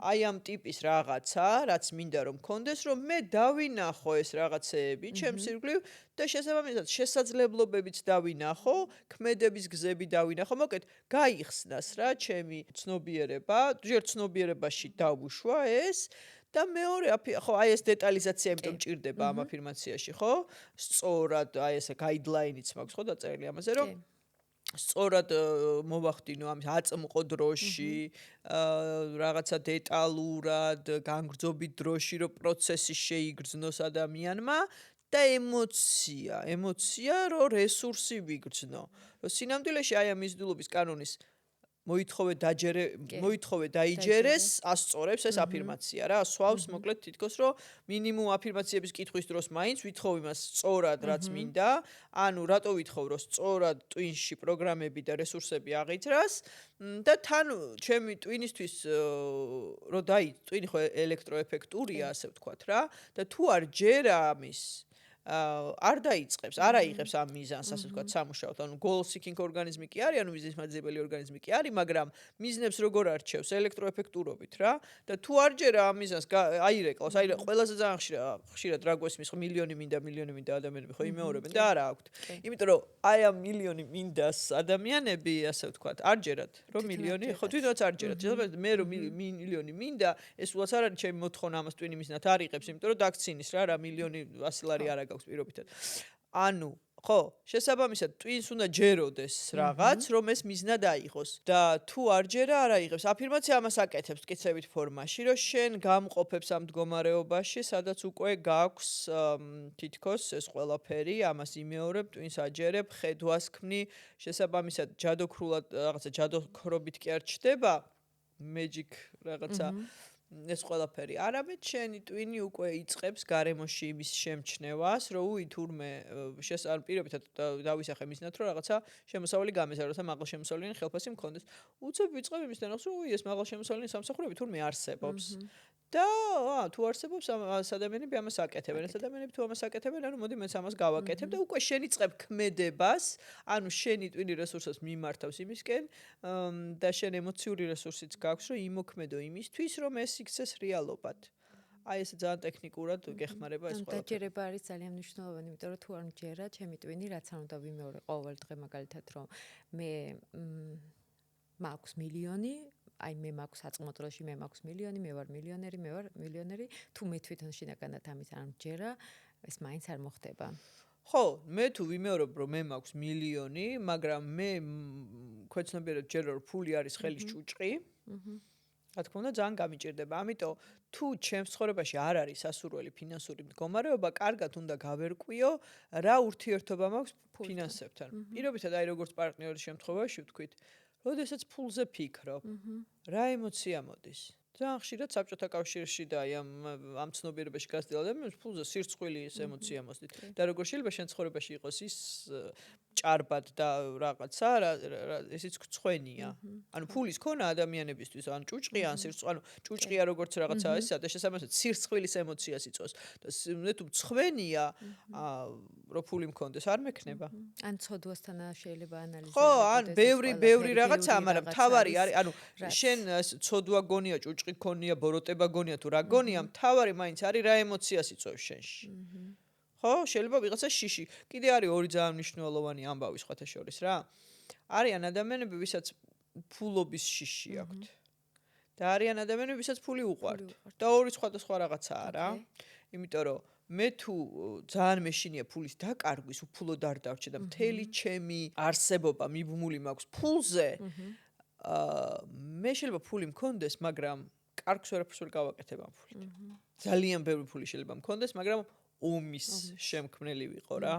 აი ამ ტიპის რაღაცა, რაც მინდა რომ მქონდეს, რომ მე დავინახო ეს რაღაცეები ჩემს ირგვლივ და შესაბამისად შესაძლებლობებიც დავინახო, ქმედების გზები დავინახო, მოკლედ გაიხსნას რა ჩემი ცნობიერება, ჯერ ცნობიერებაში დავუშვა ეს და მეორე ხო აი ეს დეტალიზაცია იმიტომ ჭირდება ამ აფირმაციაში, ხო? სწორად აი ეს გაიდლაინიც მაქვს ხო დაწერილი ამაზე, რომ სწორად მოვახდინო ამის აწმყო დროში, რაღაცა დეტალურად, განგრძობით დროში, რომ პროცესი შეიგრძნოს ადამიანმა და ემოცია, რომ რესურსი ვიგრძნო. რომ სინამდვილეში აი ამ მიზიდულობის კანონის მოითხოვე დაიჯერეს, ასწორებს ეს აფირმაცია რა, სვავს მოკლედ თითქოს რომ მინიმუმ აფირმაციების კითხვის დროს მაინც ვითხოვ იმას სწორად რაც მინდა, ანუ რატო ვითხოვ რომ სწორად ტვინში პროგრამები და რესურსები აღიძრას და თან ჩემი ტვინისთვის რომ ტვინი ხო ელექტროეფექტურია ასე ვთქვათ რა და თუ არ ჯერა ამის არ დაიწყებს, არ აიღებს ამ მიზანს, ასე ვთქვათ, სამუშაოდ. ანუ goal seeking ორგანიზმი კი არის, ანუ მიზნისმაძიებელი ორგანიზმი კი არის, მაგრამ მიზნებს როგორ არჩევს ელექტროეფექტურობით რა და თუ არ ჯერა ამ მიზანს აირეკლავს, აი ყველაზე ძალიან ხშირად რა გვესმის, ხო მილიონი მინდა ადამიანები ხო იმეორებენ და არა აქვთ. იმიტომ რომ აი ამ მილიონი მინდას ადამიანები, ასე ვთქვათ, არ ჯერათ, რომ მილიონი, ხო თვითონაც არ ჯერათ. შესაძლოა მე რომ მილიონი მინდა, ეს უბრალოდ არ არის ჩემი მოთხოვნა ამას ტვინი მიზნად არ იღებს, იმიტომ რომ დაგცინის რა მილიონი 100 ლარი არ აქვს პირობითად. ანუ, ხო, შესაბამისად, ტვინს უნდა ჯეროდეს რაღაც, რომ ეს მიზნად აიღოს. და თუ არ ჯერა, არ აიღებს. აფირმაცია ამას აკეთებს მტკიცებით ფორმაში, რომ შენ გამყოფებს ამ მდგომარეობაში, სადაც უკვე გაქვს თითქოს ეს ყველაფერი, ამას იმეორებ, ტვინს აჯერებ, ხედვას ქმნი, შესაბამისად, ჯადოქრულად რაღაცა ჯადოქრობით კი არ ჩდება, magic რაღაცა ეს ყველაფერი არამედ შენი ტვინი უკვე იწყებს გარემოში იმის შემჩნევას, რომ უი თურმე ან პირობითად დავისახე მიზნად, რომ რაღაცა შემოსავალი გამეზარდოს და მაღალშემოსავლიანი ხელფასი მქონდეს. უცებ ვიწყებ იმისთან ახს, რომ უი ეს მაღალშემოსავლიანი სამსახურები თურმე არსებობს. და თუ არსებობს ამ ადამიანები ამას აკეთებენ. ეს ადამიანები თუ ამას აკეთებენ, ანუ მოდი მეც ამას გავაკეთებ და უკვე შენ იწყებ ქმედებას, ანუ შენი ტვინი რესურსებს მიმართავს იმისკენ და შენ ემოციური რესურსიც გაქვს, რომ იმოქმედო იმისთვის, რომ ეს იქცეს რეალობად. აი ეს ძალიან ტექნიკურად გეხმარება ეს ყველაფერი. დაჯერება არის ძალიან მნიშვნელოვანი, იმიტომ რომ თუ არ მჯერა, ჩემი ტვინი რაც არ უნდა ვიმეორე ყოველ დღე მაგალითად, რომ მე მაქვს მილიონი აი მე მაქვს აწმოდროში, მე მაქვს მილიონი, მე ვარ მილიონერი, თუ მე თვითონ შინაგანად ამის არ მჯერა, ეს მაინც არ მოხდება. ხო, მე თუ ვიმეორებ, რომ მე მაქვს მილიონი, მაგრამ მე ქვეცნობიერად ჯერა რომ ფული არის ხელის ჭუჭყი. რა თქმა უნდა, ძალიან გამიჭირდება. ამიტომ თუ ჩემს ცხოვრებაში არ არის სასურველი ფინანსური მდგომარეობა, კარგად უნდა გავერკვიო, რა ურთიერთობა მაქვს ფინანსებთან. პირობითად აი როგორც პარტნიორის შემთხვევაში ვთქვით, როდესაც ფულზე ფიქრობ, რა ემოცია მოდის? ძალიან ხშირად საბჭოთა კავშირში და აი ამ ცნობიერებაში გასწრებულ ადამიანებს ფულზე სირცხვილი ემოცია მოსდით. და როგორ შეიძლება შენ ცხოვრებაში იყოს ის ჭარბად და რაღაცა, ესეც გწვენია. ანუ ფულის ქონა ადამიანებისთვის, ან ჭუჭყი, ან სირცხვილე, ანუ ჭუჭყია როგორც რაღაცა ისაა და შესაბამისად სირცხვილის ემოციას იწვევს. და თუ მწვენია, რომ ფული მქონდეს, არ მექნება. ან ცოდვასთან შეიძლება ანალიზი. ხო, ან ბევრი რაღაცაა, მაგრამ თავარი არის, ანუ შენ ცოდვა გონია, ჭუჭყი გონია, ბოროტება გონია თუ რა გონია, თავარი მაინც არის რა ემოციას იწვევს შენში. ხო, შეიძლება ვიღაცა შიში. კიდე არის ორი ძალიან მნიშვნელოვანი ამბავი სხვათა შორის რა. არიან ადამიანები, ვისაც ფულობის შიში აქვთ. და არიან ადამიანები, ვისაც ფული უყვართ. და ორი სხვადასხვა რაღაცაა რა. იმიტომ რომ მე თუ ძალიან მეშინია ფულის დაკარგვის, უფულოდ არ დავჭე და მთელი ჩემი არსებობა მიბმული მაქვს ფულზე. მე შეიძლება ფული მქონდეს, მაგრამ კარგს ვერაფერს ვერ გავაკეთებ ამ ფულით. ძალიან ბევრი ფული შეიძლება მქონდეს, მაგრამ ომის შემქმნელი ვიყო რა.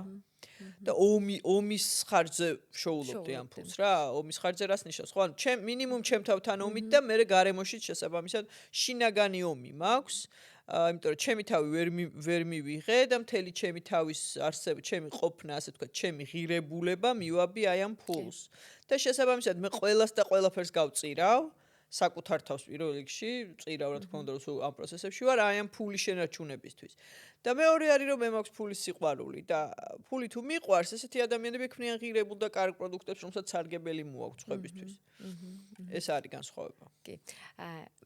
და ომის ხარჯზე შოულობდი ამ ფულს რა. ომის ხარჯზე რას ნიშნავს? ხო, ანუ მინიმუმ ჩემ თავთან ომით და მე გარემოშიც შესაბამისად შინაგანი ომი მაქვს. იმიტომ რომ ჩემი თავი ვერ მივიღე და მთელი ჩემი თავის არსება, ჩემი ყოფნა, ასე ვთქვათ, ჩემი ღირებულება მივაბი აი ამ ფულს. და შესაბამისად მე ყველას და ყველაფერს გავწირავ. საკუთარ თავს პირველ რიგში წირავ რა თქმა უნდა რომ სულ ამ პროცესებში ვარ აი ამ ფულის შენარჩუნებისთვის. და მეორე არის რომ მე მაქვს ფულის სიყვარული და ფული თუ მიყვარს ესეთი ადამიანები ქმნიან ღირებულ და კარგ პროდუქტებს რომელსაც სარგებელი მოაქვს სხვებისთვის. ეს არის განსხვავება. კი.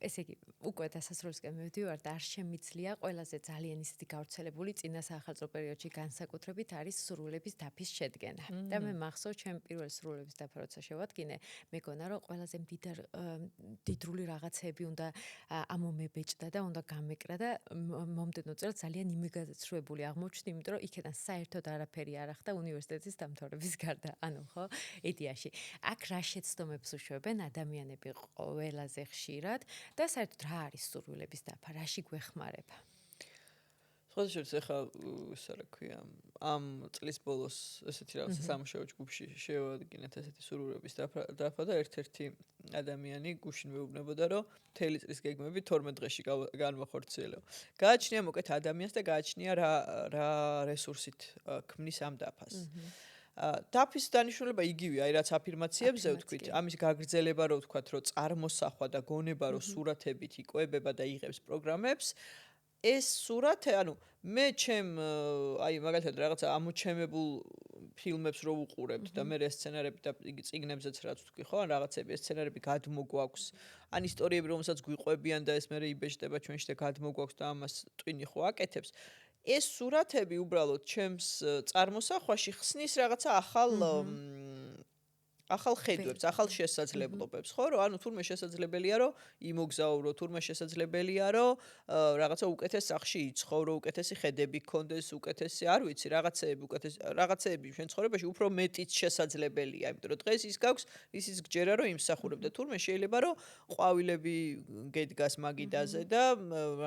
ესე იგი უკვე დასასრულისკენ მივდივარ და არ შემიძლია ყველაზე ძალიან ისეთი გავრცელებული წინა საახალწლო პერიოდში განსაკუთრებით არის სურვილების დაფის შედგენა. და მე მახსოვს ჩემ პირველ სურვილების დაფა როცა შევადგინე, მეგონა რომ ყველაზე მდიდრული რაღაცები უნდა ამომებეჭდა და უნდა გამეკრა და მომდენო წელს ძალიან იმიგაცრუებული აღმოჩნდი, იმიტომ რომ იქიდან საერთოდ არაფერი არ ახდა უნივერსიტეტის დამთავრების გარდა. ანუ ხო, იდეაში. აქ რა შეცდომებს უშვებენ ადამიანები ყველაზე ხშირად და საერთოდ რა არის სურვილების დაფა, რაში გვეხმარება? სხვათა შორის ახლა ისა რა ქვია, ამ წლის ბოლოს ესეთი რაღაცა სამუშაო ჯგუფში შევადგინეთ ესეთი სურვილების დაფა და ერთ-ერთი ადამიანი გუშინ მეუბნებოდა, რომ მთელი წლის გეგმები 12 დღეში განვახორციელო. გააჩნია მოკეთ ადამიანს და გააჩნია რა რესურსით ქმნის ამ დაფას. დაფის დანიშნულება იგივეა, აი რაც აფირმაციებზე ვთქვით, ამის გაგრძელება რო ვთქვათ, რომ წარმოსახვა და გონება რო სურათებით იკვებება და იღებს პროგრამებს, ეს სურათი, ანუ მე აი მაგალითად რაღაცა ამოჩემებულ ფილმებს რო ვუყურებთ და მე სცენარები და იგი წიგნებზეც რაც ვთქვი, ხო, ან რაღაცები სცენარები გადმოგვაქვს, ან ისტორიები რომელსაც გვიყვებიან და ეს მე იბეჭდება ჩვენში და გადმოგვაქვს და ამას ტვინი ხო აკეთებს. ეს სურათები უბრალოდ ჩემს წარმოსახვაში ხსნის რაღაცა ახალ ხედვებს, ახალ შესაძლებლობებს, ხო, რომ ანუ თურმე შესაძლებელია, რომ იმოგზაურო, თურმე შესაძლებელია, რომ რაღაცა უკეთეს სახში იცხოვრო, უკეთესი ხედები გქონდეს, უკეთესი, არ ვიცი, რაღაცეები ჩვენ ცხოვრებაში უფრო მეტიც შესაძლებელია, იმიტომ რომ დღეს ის გაქვს, ისიც გჯერა, რომ იმსახურებ და თურმე შეიძლება, რომ ყვავილები გედგას მაგიდაზე და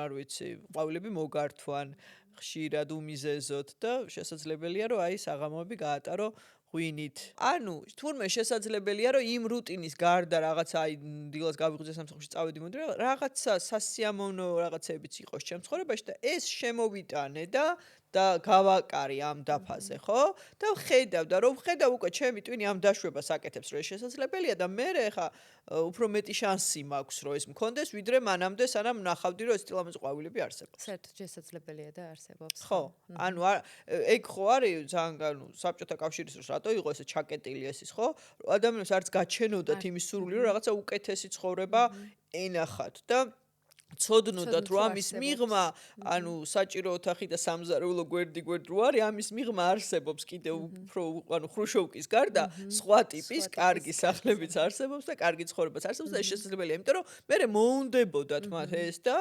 არ ვიცი, ყვავილები მოგართვან ხშირად უმიზეზოდ და შესაძლებელია, რომ აი საღამოები გაატარო ღვინით. ანუ თურმე შესაძლებელია, რომ იმ რუტინის გარდა რაღაცა აი დილას გავიღვიძე სამსახურში წავედი მოდი რაღაცა სასიამოვნო რაღაცებიც იყოს ჩემ ცხოვრებაში და ეს შემოვიტანე და გავაკარი ამ დაფაზე, ხო? და ვხედავ და რომ ვხედავ უკვე ჩემი ტვინი ამ დაშვებას აკეთებს, რომ ეს შესაძლებელია და მე ხა უფრო მეტი შანსი მაქვს, რომ ეს მქონდეს, ვიდრე მანამდე სანამ ნახავდი, რომ ეს ტილამაზ ყვავილები არსებობს. საერთოდ შესაძლებელია და არსებობს. ხო, ანუ ეგ ხო არის ძალიან საბჭოთა კავშირის დროს რატო იყო ესე ჩაკეტილი ესის, ხო? ადამიანებს არც გაჩენოდათ იმის სურვილი, რომ რაღაცა უკეთესი ცხოვრება ენახათ და ცოდნოდათ რომ ამის მიღმა, ანუ საჭირო ოთახი და სამზარეულო გვერდი რო არის, ამის მიღმა არსებობს კიდევ უფრო, ანუ ხრუშოვკის გარდა სხვა ტიპის კარგი სახლებიც არსებობს და კარგი ცხოვრებაც არსებობს და ეს შესაძლებელია, იმიტომ რომ მე მოუნდებოდათ მათ ეს და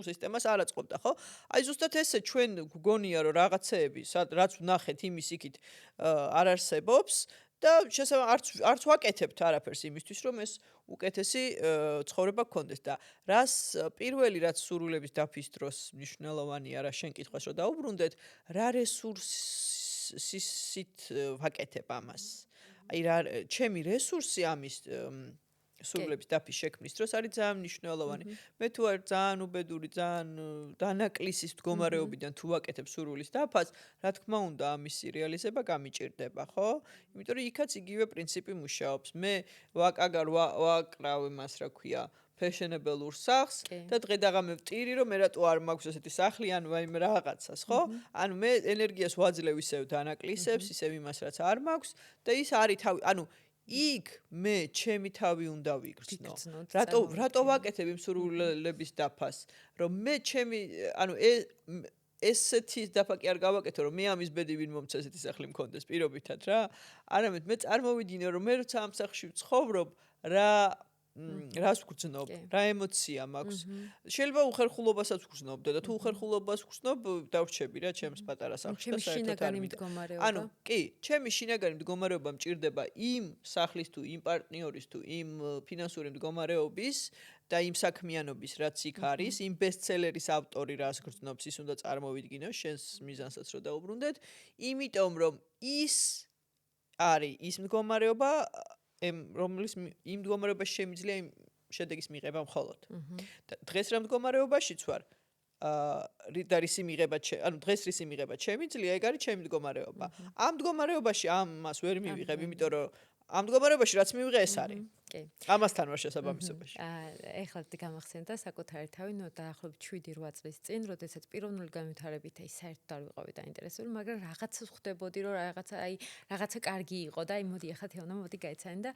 სისტემას არ აწყობდა, ხო? აი ზუსტად ესე ჩვენ გგონია რომ რაღაცეები, რაც ვნახეთ იმის იქით არ არსებობს და არც ვაკეთებთ არაფერს იმისთვის, რომ ეს უკეთესი ცხოვრება გქონდეს და პირველი რაც სურვილების დაფის დროს მნიშვნელოვანია რა შენ კითხვას რომ დაუბრუნდეთ, რა რესურსით ვაკეთებ ამას. აი რა ჩემი რესურსი ამის სურვილების დაფის შექმნის დროს არის ძალიან მნიშვნელოვანი. მე თუ არ ძალიან უბედური, ძალიან დანაკლისის მდგომარეობიდან თუ ვაკეთებ სურვილის დაფას, რა თქმა უნდა, ამის რეალიზება გამიჭირდება, ხო? იმიტომ რომ იქაც იგივე პრინციპი მუშაობს. მე ვაკრავ იმას, რა ქვია, ფეშენებელურ სახლს და დღე დაღამე ვტირი, რომ მე რატო არ მაქვს ესეთი სახლი, ანუ აი რაღაცას, ხო? ანუ მე ენერგიას ვაძლევ ისევ დანაკლისებს, ისევ იმას, რაც არ მაქვს და ის არის თავი, ანუ იქ მე ჩემი თავი უნდა ვიგრძნო. რატო ვაკეთებ იმ სურვილების დაფას, რომ მე ჩემი, ანუ ესეთი დაფა კი არ გავაკეთო, რომ მე ამის ბედი ვინ მომცა ესეთი სახლი მქონდეს პირობითად რა. არამედ მე წარმოვიდინე, რომ მე როცა ამ სახლში ვცხოვრობ, რას ვგრძნობ, რა ემოცია მაქვს. შეიძლება უხერხულობასაც ვგრძნობდე და თუ უხერხულობას ვგრძნობ, დავრჩები რა ჩემს პატარა სახლში და საერთოდ არ მინდა. ანუ კი, ჩემი შინაგანი მდგომარეობა მჭირდება იმ სახლის თუ იმ პარტნიორის თუ იმ ფინანსური მდგომარეობის და იმ საქმიანობის, რაც იქ არის, იმ ბესტსელერის ავტორი რას გრძნობს, ის უნდა წარმოვიდგინო, შენს მიზანსაც რო დაუბრუნდეთ, იმიტომ რომ ის არის ის მდგომარეობა, რომლის იმ მდგომარეობაში შემიძლია იმ შედეგის მიღება მხოლოდ. დღეს რა მდგომარეობაშიც ვარ? და რისი მიღება, ანუ დღეს რისი მიღება შემიძლია, ეგ არის ჩემი მდგომარეობა. ამ მდგომარეობაში ამას ვერ მივიღებ, იმიტომ რომ ამ მდგომარეობაში რაც მივიღე ეს არის. კი. ამასთან ვარ შესაბამისობაში. ეხლა გამახსენდა საკუთარი თავი, დაახლოებით 7-8 წლის წინ, როდესაც პიროვნული განვითარებით აი საერთოდ არ ვიყავი დაინტერესებული, მაგრამ რაღაცა ხვდებოდი, რომ რაღაცა კარგი იყო და აი მოდი ახლა თეონა მოდი გაიცანი და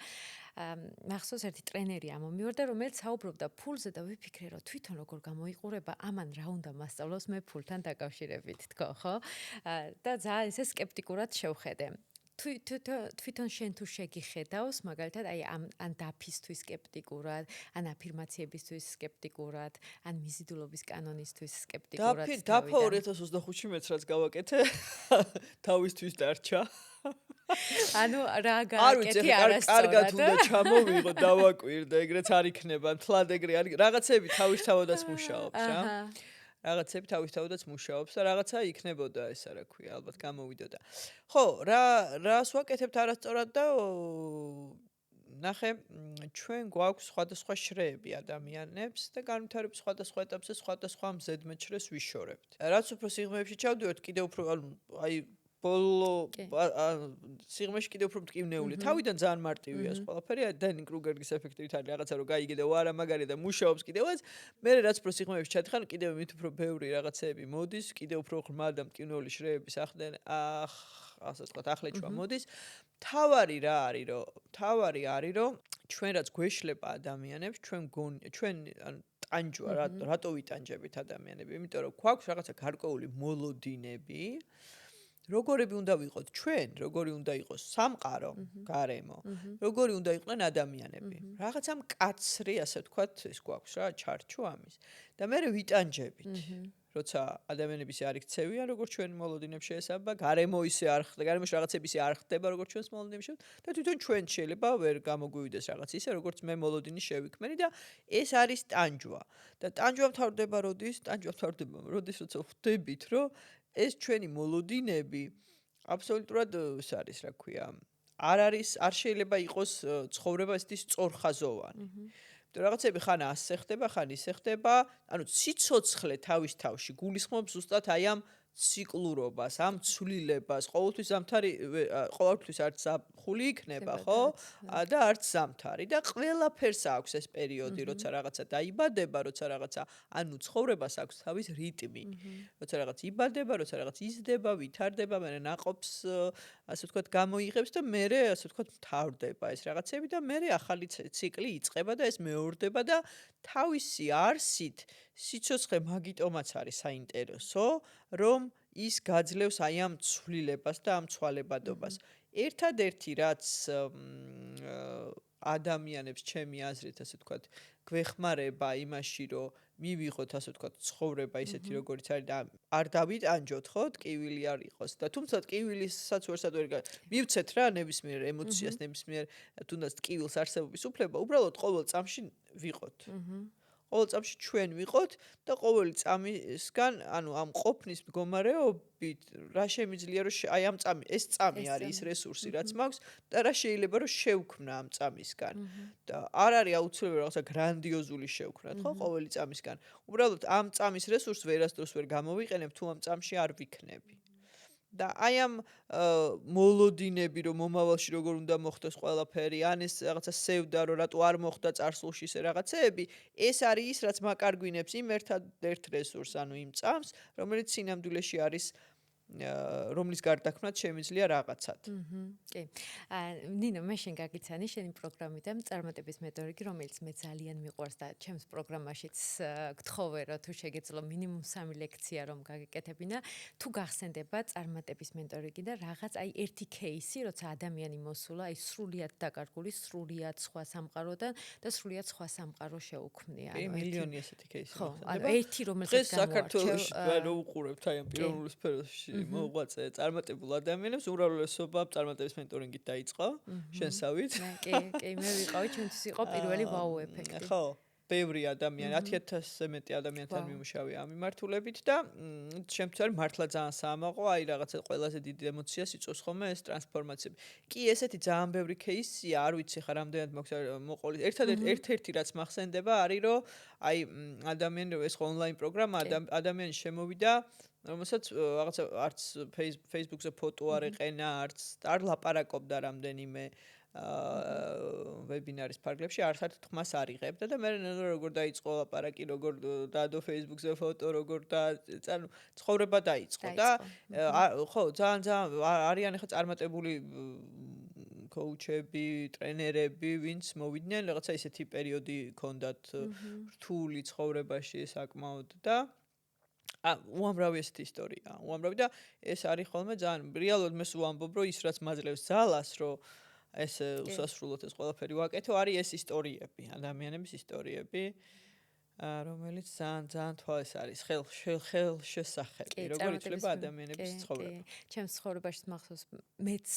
მახსოვს ერთი ტრენერი ამომივარდა, რომელიც საუბრობდა ფულზე და ვიფიქრე, რომ თვითონ როგორ გამოიყურება ამან რა უნდა მასწავლოს მე ფულთან დაკავშირებით, თქო, ხო? და ძალიან ესე სკეპტიკურად შევხედე. თვითონ შენ თუ შეგიხედავს, მაგალითად, აი ან დაფისთვის სკეპტიკურად, ან აფირმაციებისთვის სკეპტიკურად, ან მიზიდულობის კანონისთვის სკეპტიკურად. დაფა 2025-ში მეც რაც გავაკეთე, თავისთვის დარჩა. ანუ რა გააკეთე არასწორად. კარგად უნდა ჩამოვიღო, დავაკვირდე, ეგრეც არ იქნება, თლად ეგრე არის. რაღაცები თავისთავადაც მუშაობს, რა. რაღაცები თავისთავადაც მუშაობს და რაღაცა იქნებოდა ესა რა ქვია, ალბათ გამოვიდოდა. ხო, რას ვაკეთებთ არასწორად და ნახე, ჩვენ გვაქვს სხვადასხვა შრეები ადამიანებს და განვითარების სხვადასხვა ეტაპზე სხვადასხვა მზედმეტ-შრეს ვიშორებთ. რაც უფრო სიღრმეებში ჩავდივართ, კიდევ უფრო აი ბოლო სიღრმეში კიდევ უფრო მტკივნეული. თავიდან ძალიან მარტივია ეს ყველაფერი, დენი კრუგერის ეფექტივით არის რაღაცა რომ გაიგე და არა მაგარი და მუშაობს კიდევაც. მე რაც უფრო სიღრმეებში ჩადიხარ, კიდევ მით უფრო ბევრი რაღაცეები მოდის, კიდევ უფრო ღრმა და მტკივნეული შრეები სახდნენ, ასე ვთქვათ, ახლეჩვა მოდის. თავარი არის, რომ ჩვენ რაც გვეშლება ადამიანებს, ჩვენ ტანჯვა, რატო ვიტანჯებით ადამიანები? იმიტომ რომ გვაქვს რაღაცა გარკვეული მოლოდინები. როგორები უნდა ვიყოთ ჩვენ, როგორი უნდა იყოს სამყარო, გარემო, როგორი უნდა იყვნენ ადამიანები. რაღაცა მკაცრი, ასე ვთქვათ, ის გვაქვს რა, ჩარჩო ამის. და მე ვიტანჯებით. როცა ადამიანები ისე არ იქცევიან, როგორც ჩვენი მოლოდინებს შეესაბა, გარემო ისე არ ხდება, გარემოში რაღაცები ისე არ ხდება, როგორც ჩვენს მოლოდინებს და თვითონ ჩვენ შეიძლება ვერ გამოგვივიდეს რაღაც ისე, როგორც მე მოლოდინი შევიქმნი და ეს არის ტანჯვა. და ტანჯვა მთავრდება როდის, როცა ხვდებით, რომ ეს ჩვენი მოლოდინები აბსოლუტურად ის არის, რა ქვია, არ შეიძლება იყოს ცხოვრება ესეთი სწორხაზოვანი. რაღაცები ხან ასე ხდება, ხან ისე ხდება, ანუ სიცოცხლე თავის თავში გულისხმობს ზუსტად აი ამ ციკლურობას, ამ ცვლილებას, ყოველთვის არც ზაფხული იქნება, ხო? და არც ზამთარი და ყველაფერს აქვს ეს პერიოდი, როცა რაღაცა დაიბადება, როცა რაღაცა, ანუ ცხოვრებას აქვს თავის რიტმი. როცა რაღაც იბადება, როცა რაღაც იზრდება, ვითარდება, მერე ნაყოფს, ასე ვთქვათ, გამოიღებს და მერე, ასე ვთქვათ, მთავრდება ეს რაღაცები და მერე ახალი ციკლი იწყება და ეს მეორდება და თავისი არსით სიცოცხლე მაგიტომაც არის საინტერესო, რომ ის გაძლევს აი ამ ცვლილებას და ამ ცვალებადობას. ერთადერთი რაც ადამიანებს ჩემი აზრით, ასე ვთქვათ, გვეხმარება იმაში, რომ მივიღოთ, ასე ვთქვათ, ცხოვრება ისეთი როგორიც არის და არ დავიტანჯოთ, ხო, ტკივილი არ იყოს და თუმცა ტკივილისაც ვერსად ვერ მივცეთ რა ნებისმიერ ემოციას, ნებისმიერ თუნდაც ტკივილს არსებობის უფლება, უბრალოდ ყოველ წამში ვიყოთ. ყოველ წამში ჩვენ ვიყოთ და ყოველი წამისგან, ანუ ამ ყოფნის მდგომარეობით, რა შემიძლია რომ აი ამ წამი, ეს წამი არის ის რესურსი, რაც მაქვს და რა შეიძლება რომ შევქმნა ამ წამისგან. და არ არის აუცილებელი რაღაცა გრანდიოზული შევქმნათ, ხო, ყოველი წამისგან. უბრალოდ ამ წამის რესურსს ვერასდროს ვერ გამოვიყენებ თუ ამ წამში არ ვიქნები. და აი ამ მოლოდინები რომ მომავალში როგორ უნდა მოხდეს ყველაფერი, ან ეს რაღაცა სევდა რომ რატო არ მოხდა წარსულში ეს რაღაცეები, ეს არის ის რაც მაკარგვინებს იმ ერთ რესურსს, ანუ იმ წამს, რომელიც სინამდვილეში არის რომლის გარდაქმნაც შემიძლია რაღაცად. კი. ნინო, მე შენ გაგიცანი შენი პროგრამიდან წარმატების მეტოდი, რომელიც მე ძალიან მიყვარს და ჩემს პროგრამაშიც გთხოვე, რომ თუ შეგეძლო მინიმუმ 3 ლექცია რომ გაგეკეთებინა, თუ გახსენდება წარმატების მეტოდი და რაღაც აი ერთი кейსი, როცა ადამიანი მოსულა, აი სრულიად დაკარგული, სრულიად სხვა სამყაროდან და სრულიად სხვა სამყარო შეუქმნია. კი, მილიონი ესეთი кейსი. ხო, ანუ ერთი რომელსაც გამოვარჩევ. საქართველოში რო უყურებთ აი ამ პიროვნულ სფეროში მოღვაწე წარმატებულ ადამიანებს, უმრავლესობა წარმატების მენტორინგით დაიწყო, შენსავით. კი, მე ვიყავი, ჩვენთვის იყო პირველი ვაუ ეფექტი. ხო, ბევრი ადამიანი, 10000-ზე მეტი ადამიანთან მიმუშავე ამ მიმართულებით და შემთხვევით არის მართლა ძალიან საამაყო, აი რაღაცა ყველაზე დიდი ემოციას იწვევს ხოლმე ეს ტრანსფორმაციები. კი, ესეთი ძალიან ბევრი кейსია, არ ვიცი ხა რამდენად მაქვს მოყოლი. ერთ-ერთი რაც მახსენდება არის რომ აი ადამიანი ეს ონლაინ პროგრამა ადამიანი შემოვიდა რომელსაც რაღაცა არც Facebook-ზე ფოტო არ ეყენა, არ ლაპარაკობდა რამდენიმე ვებინარის ფარგლებში, არც თქმას არ იღებდა და მე როგორ დაიწყო ლაპარაკი, როგორ დაადო Facebook-ზე ფოტო, როგორ და ანუ ცხოვრება დაიწყო და ხო, ძალიან არიან ახლა წარმატებული კოუჩები, ტრენერები, ვინც მოვიდნენ, რაღაცა ისეთი პერიოდი ჰქონდათ რთული ცხოვრებაში საკმაოდ და უამრავი ესეთი ისტორია, უამრავი და ეს არის ხოლმე ძალიან რეალურად მე ვამბობ, რომ ის რაც მაძლევს ძალას, რომ ეს უსასრულოდ ეს ყველაფერი ვაკეთო, არის ეს ისტორიები, ადამიანების ისტორიები, რომელიც ძალიან თვალის არის ხელშესახები, როგორ იცვლება ადამიანების ცხოვრება. ჩემს ცხოვრებაში მახსოვს მეც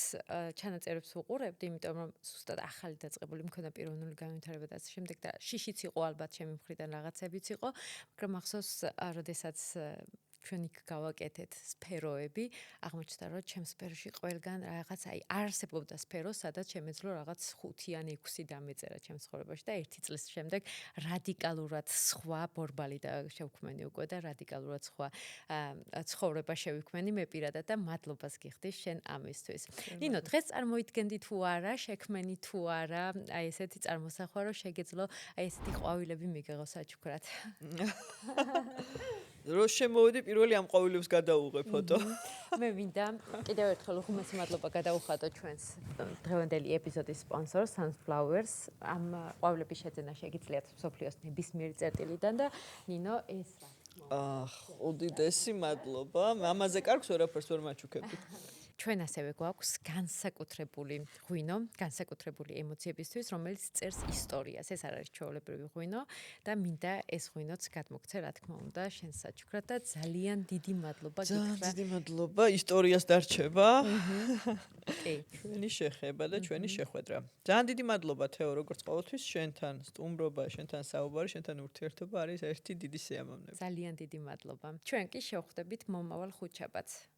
ჩანაწერებს ვუყურებდი, იმიტომ რომ ზუსტად ახალი დაწყებული მქონდა პიროვნული განვითარება და ასე შემდეგ და შიშიც იყო ალბათ ჩემი მხრიდან რაღაცებიც იყო, მაგრამ მახსოვს, როდესაც ჩვენ იქ გავაკეთეთ სფეროები, აღმოჩნდა რომ ჩემს სფეროში ყველგან რაღაც აი არსებობდა სფერო, სადაც შემეძლო რაღაც 5 ან 6 დამეწერა ჩემს ცხოვრებაში და 1 წლის შემდეგ რადიკალურად სხვა ბორბალი და შევქმენი უკვე და რადიკალურად სხვა ცხოვრება შევქმენი მე პირადად და მადლობას გიხდის შენ ამისთვის. ნინო, დღეს წარმოიდგენდი თუ არა, შექმენი თუ არა, აი ესეთი წარმოსახვა რომ შეგეძლო აი ესეთი ყვავილები მიგეღო საჩუქრად. რო შემოვედი პირველი ამ ყვავილებს გადაუღე ფოტო. მე მინდა კიდევ ერთხელ უხუმესი მადლობა გადაუხადო ჩვენს დღევანდელი ეპიზოდის სპონსორს Sunflowers. ამ ყვავილების შეძენა შეგიძლიათ მსოფლიოს ნებისმიერი წერტილიდან და ნინო ეს უდიდესი მადლობა. ამაზე კარგს ვერაფერს ვერ მაჩუქებდი. ჩვენ ასევე გვაქვს განსაკუთრებული ღვინო, განსაკუთრებული ემოციებისთვის, რომელიც წერს ისტორიას. ეს არ არის ჩვეულებრივი ღვინო და მინდა ეს ღვინოც გადმოგცე, რა თქმა უნდა, შენს საჩუქრად და ძალიან დიდი მადლობა გითხრა. ძალიან დიდი მადლობა, ისტორიას დარჩება. კი. ჩვენი შეხება და ჩვენი შეხვედრა. ძალიან დიდი მადლობა თეო, როგორც ყოველთვის შენთან სტუმრობა, შენთან საუბარი, შენთან ურთიერთობა არის ერთი დიდი სიამოვნება. ძალიან დიდი მადლობა. ჩვენ კი შევხვდებით მომავალ ხუთშაბათს.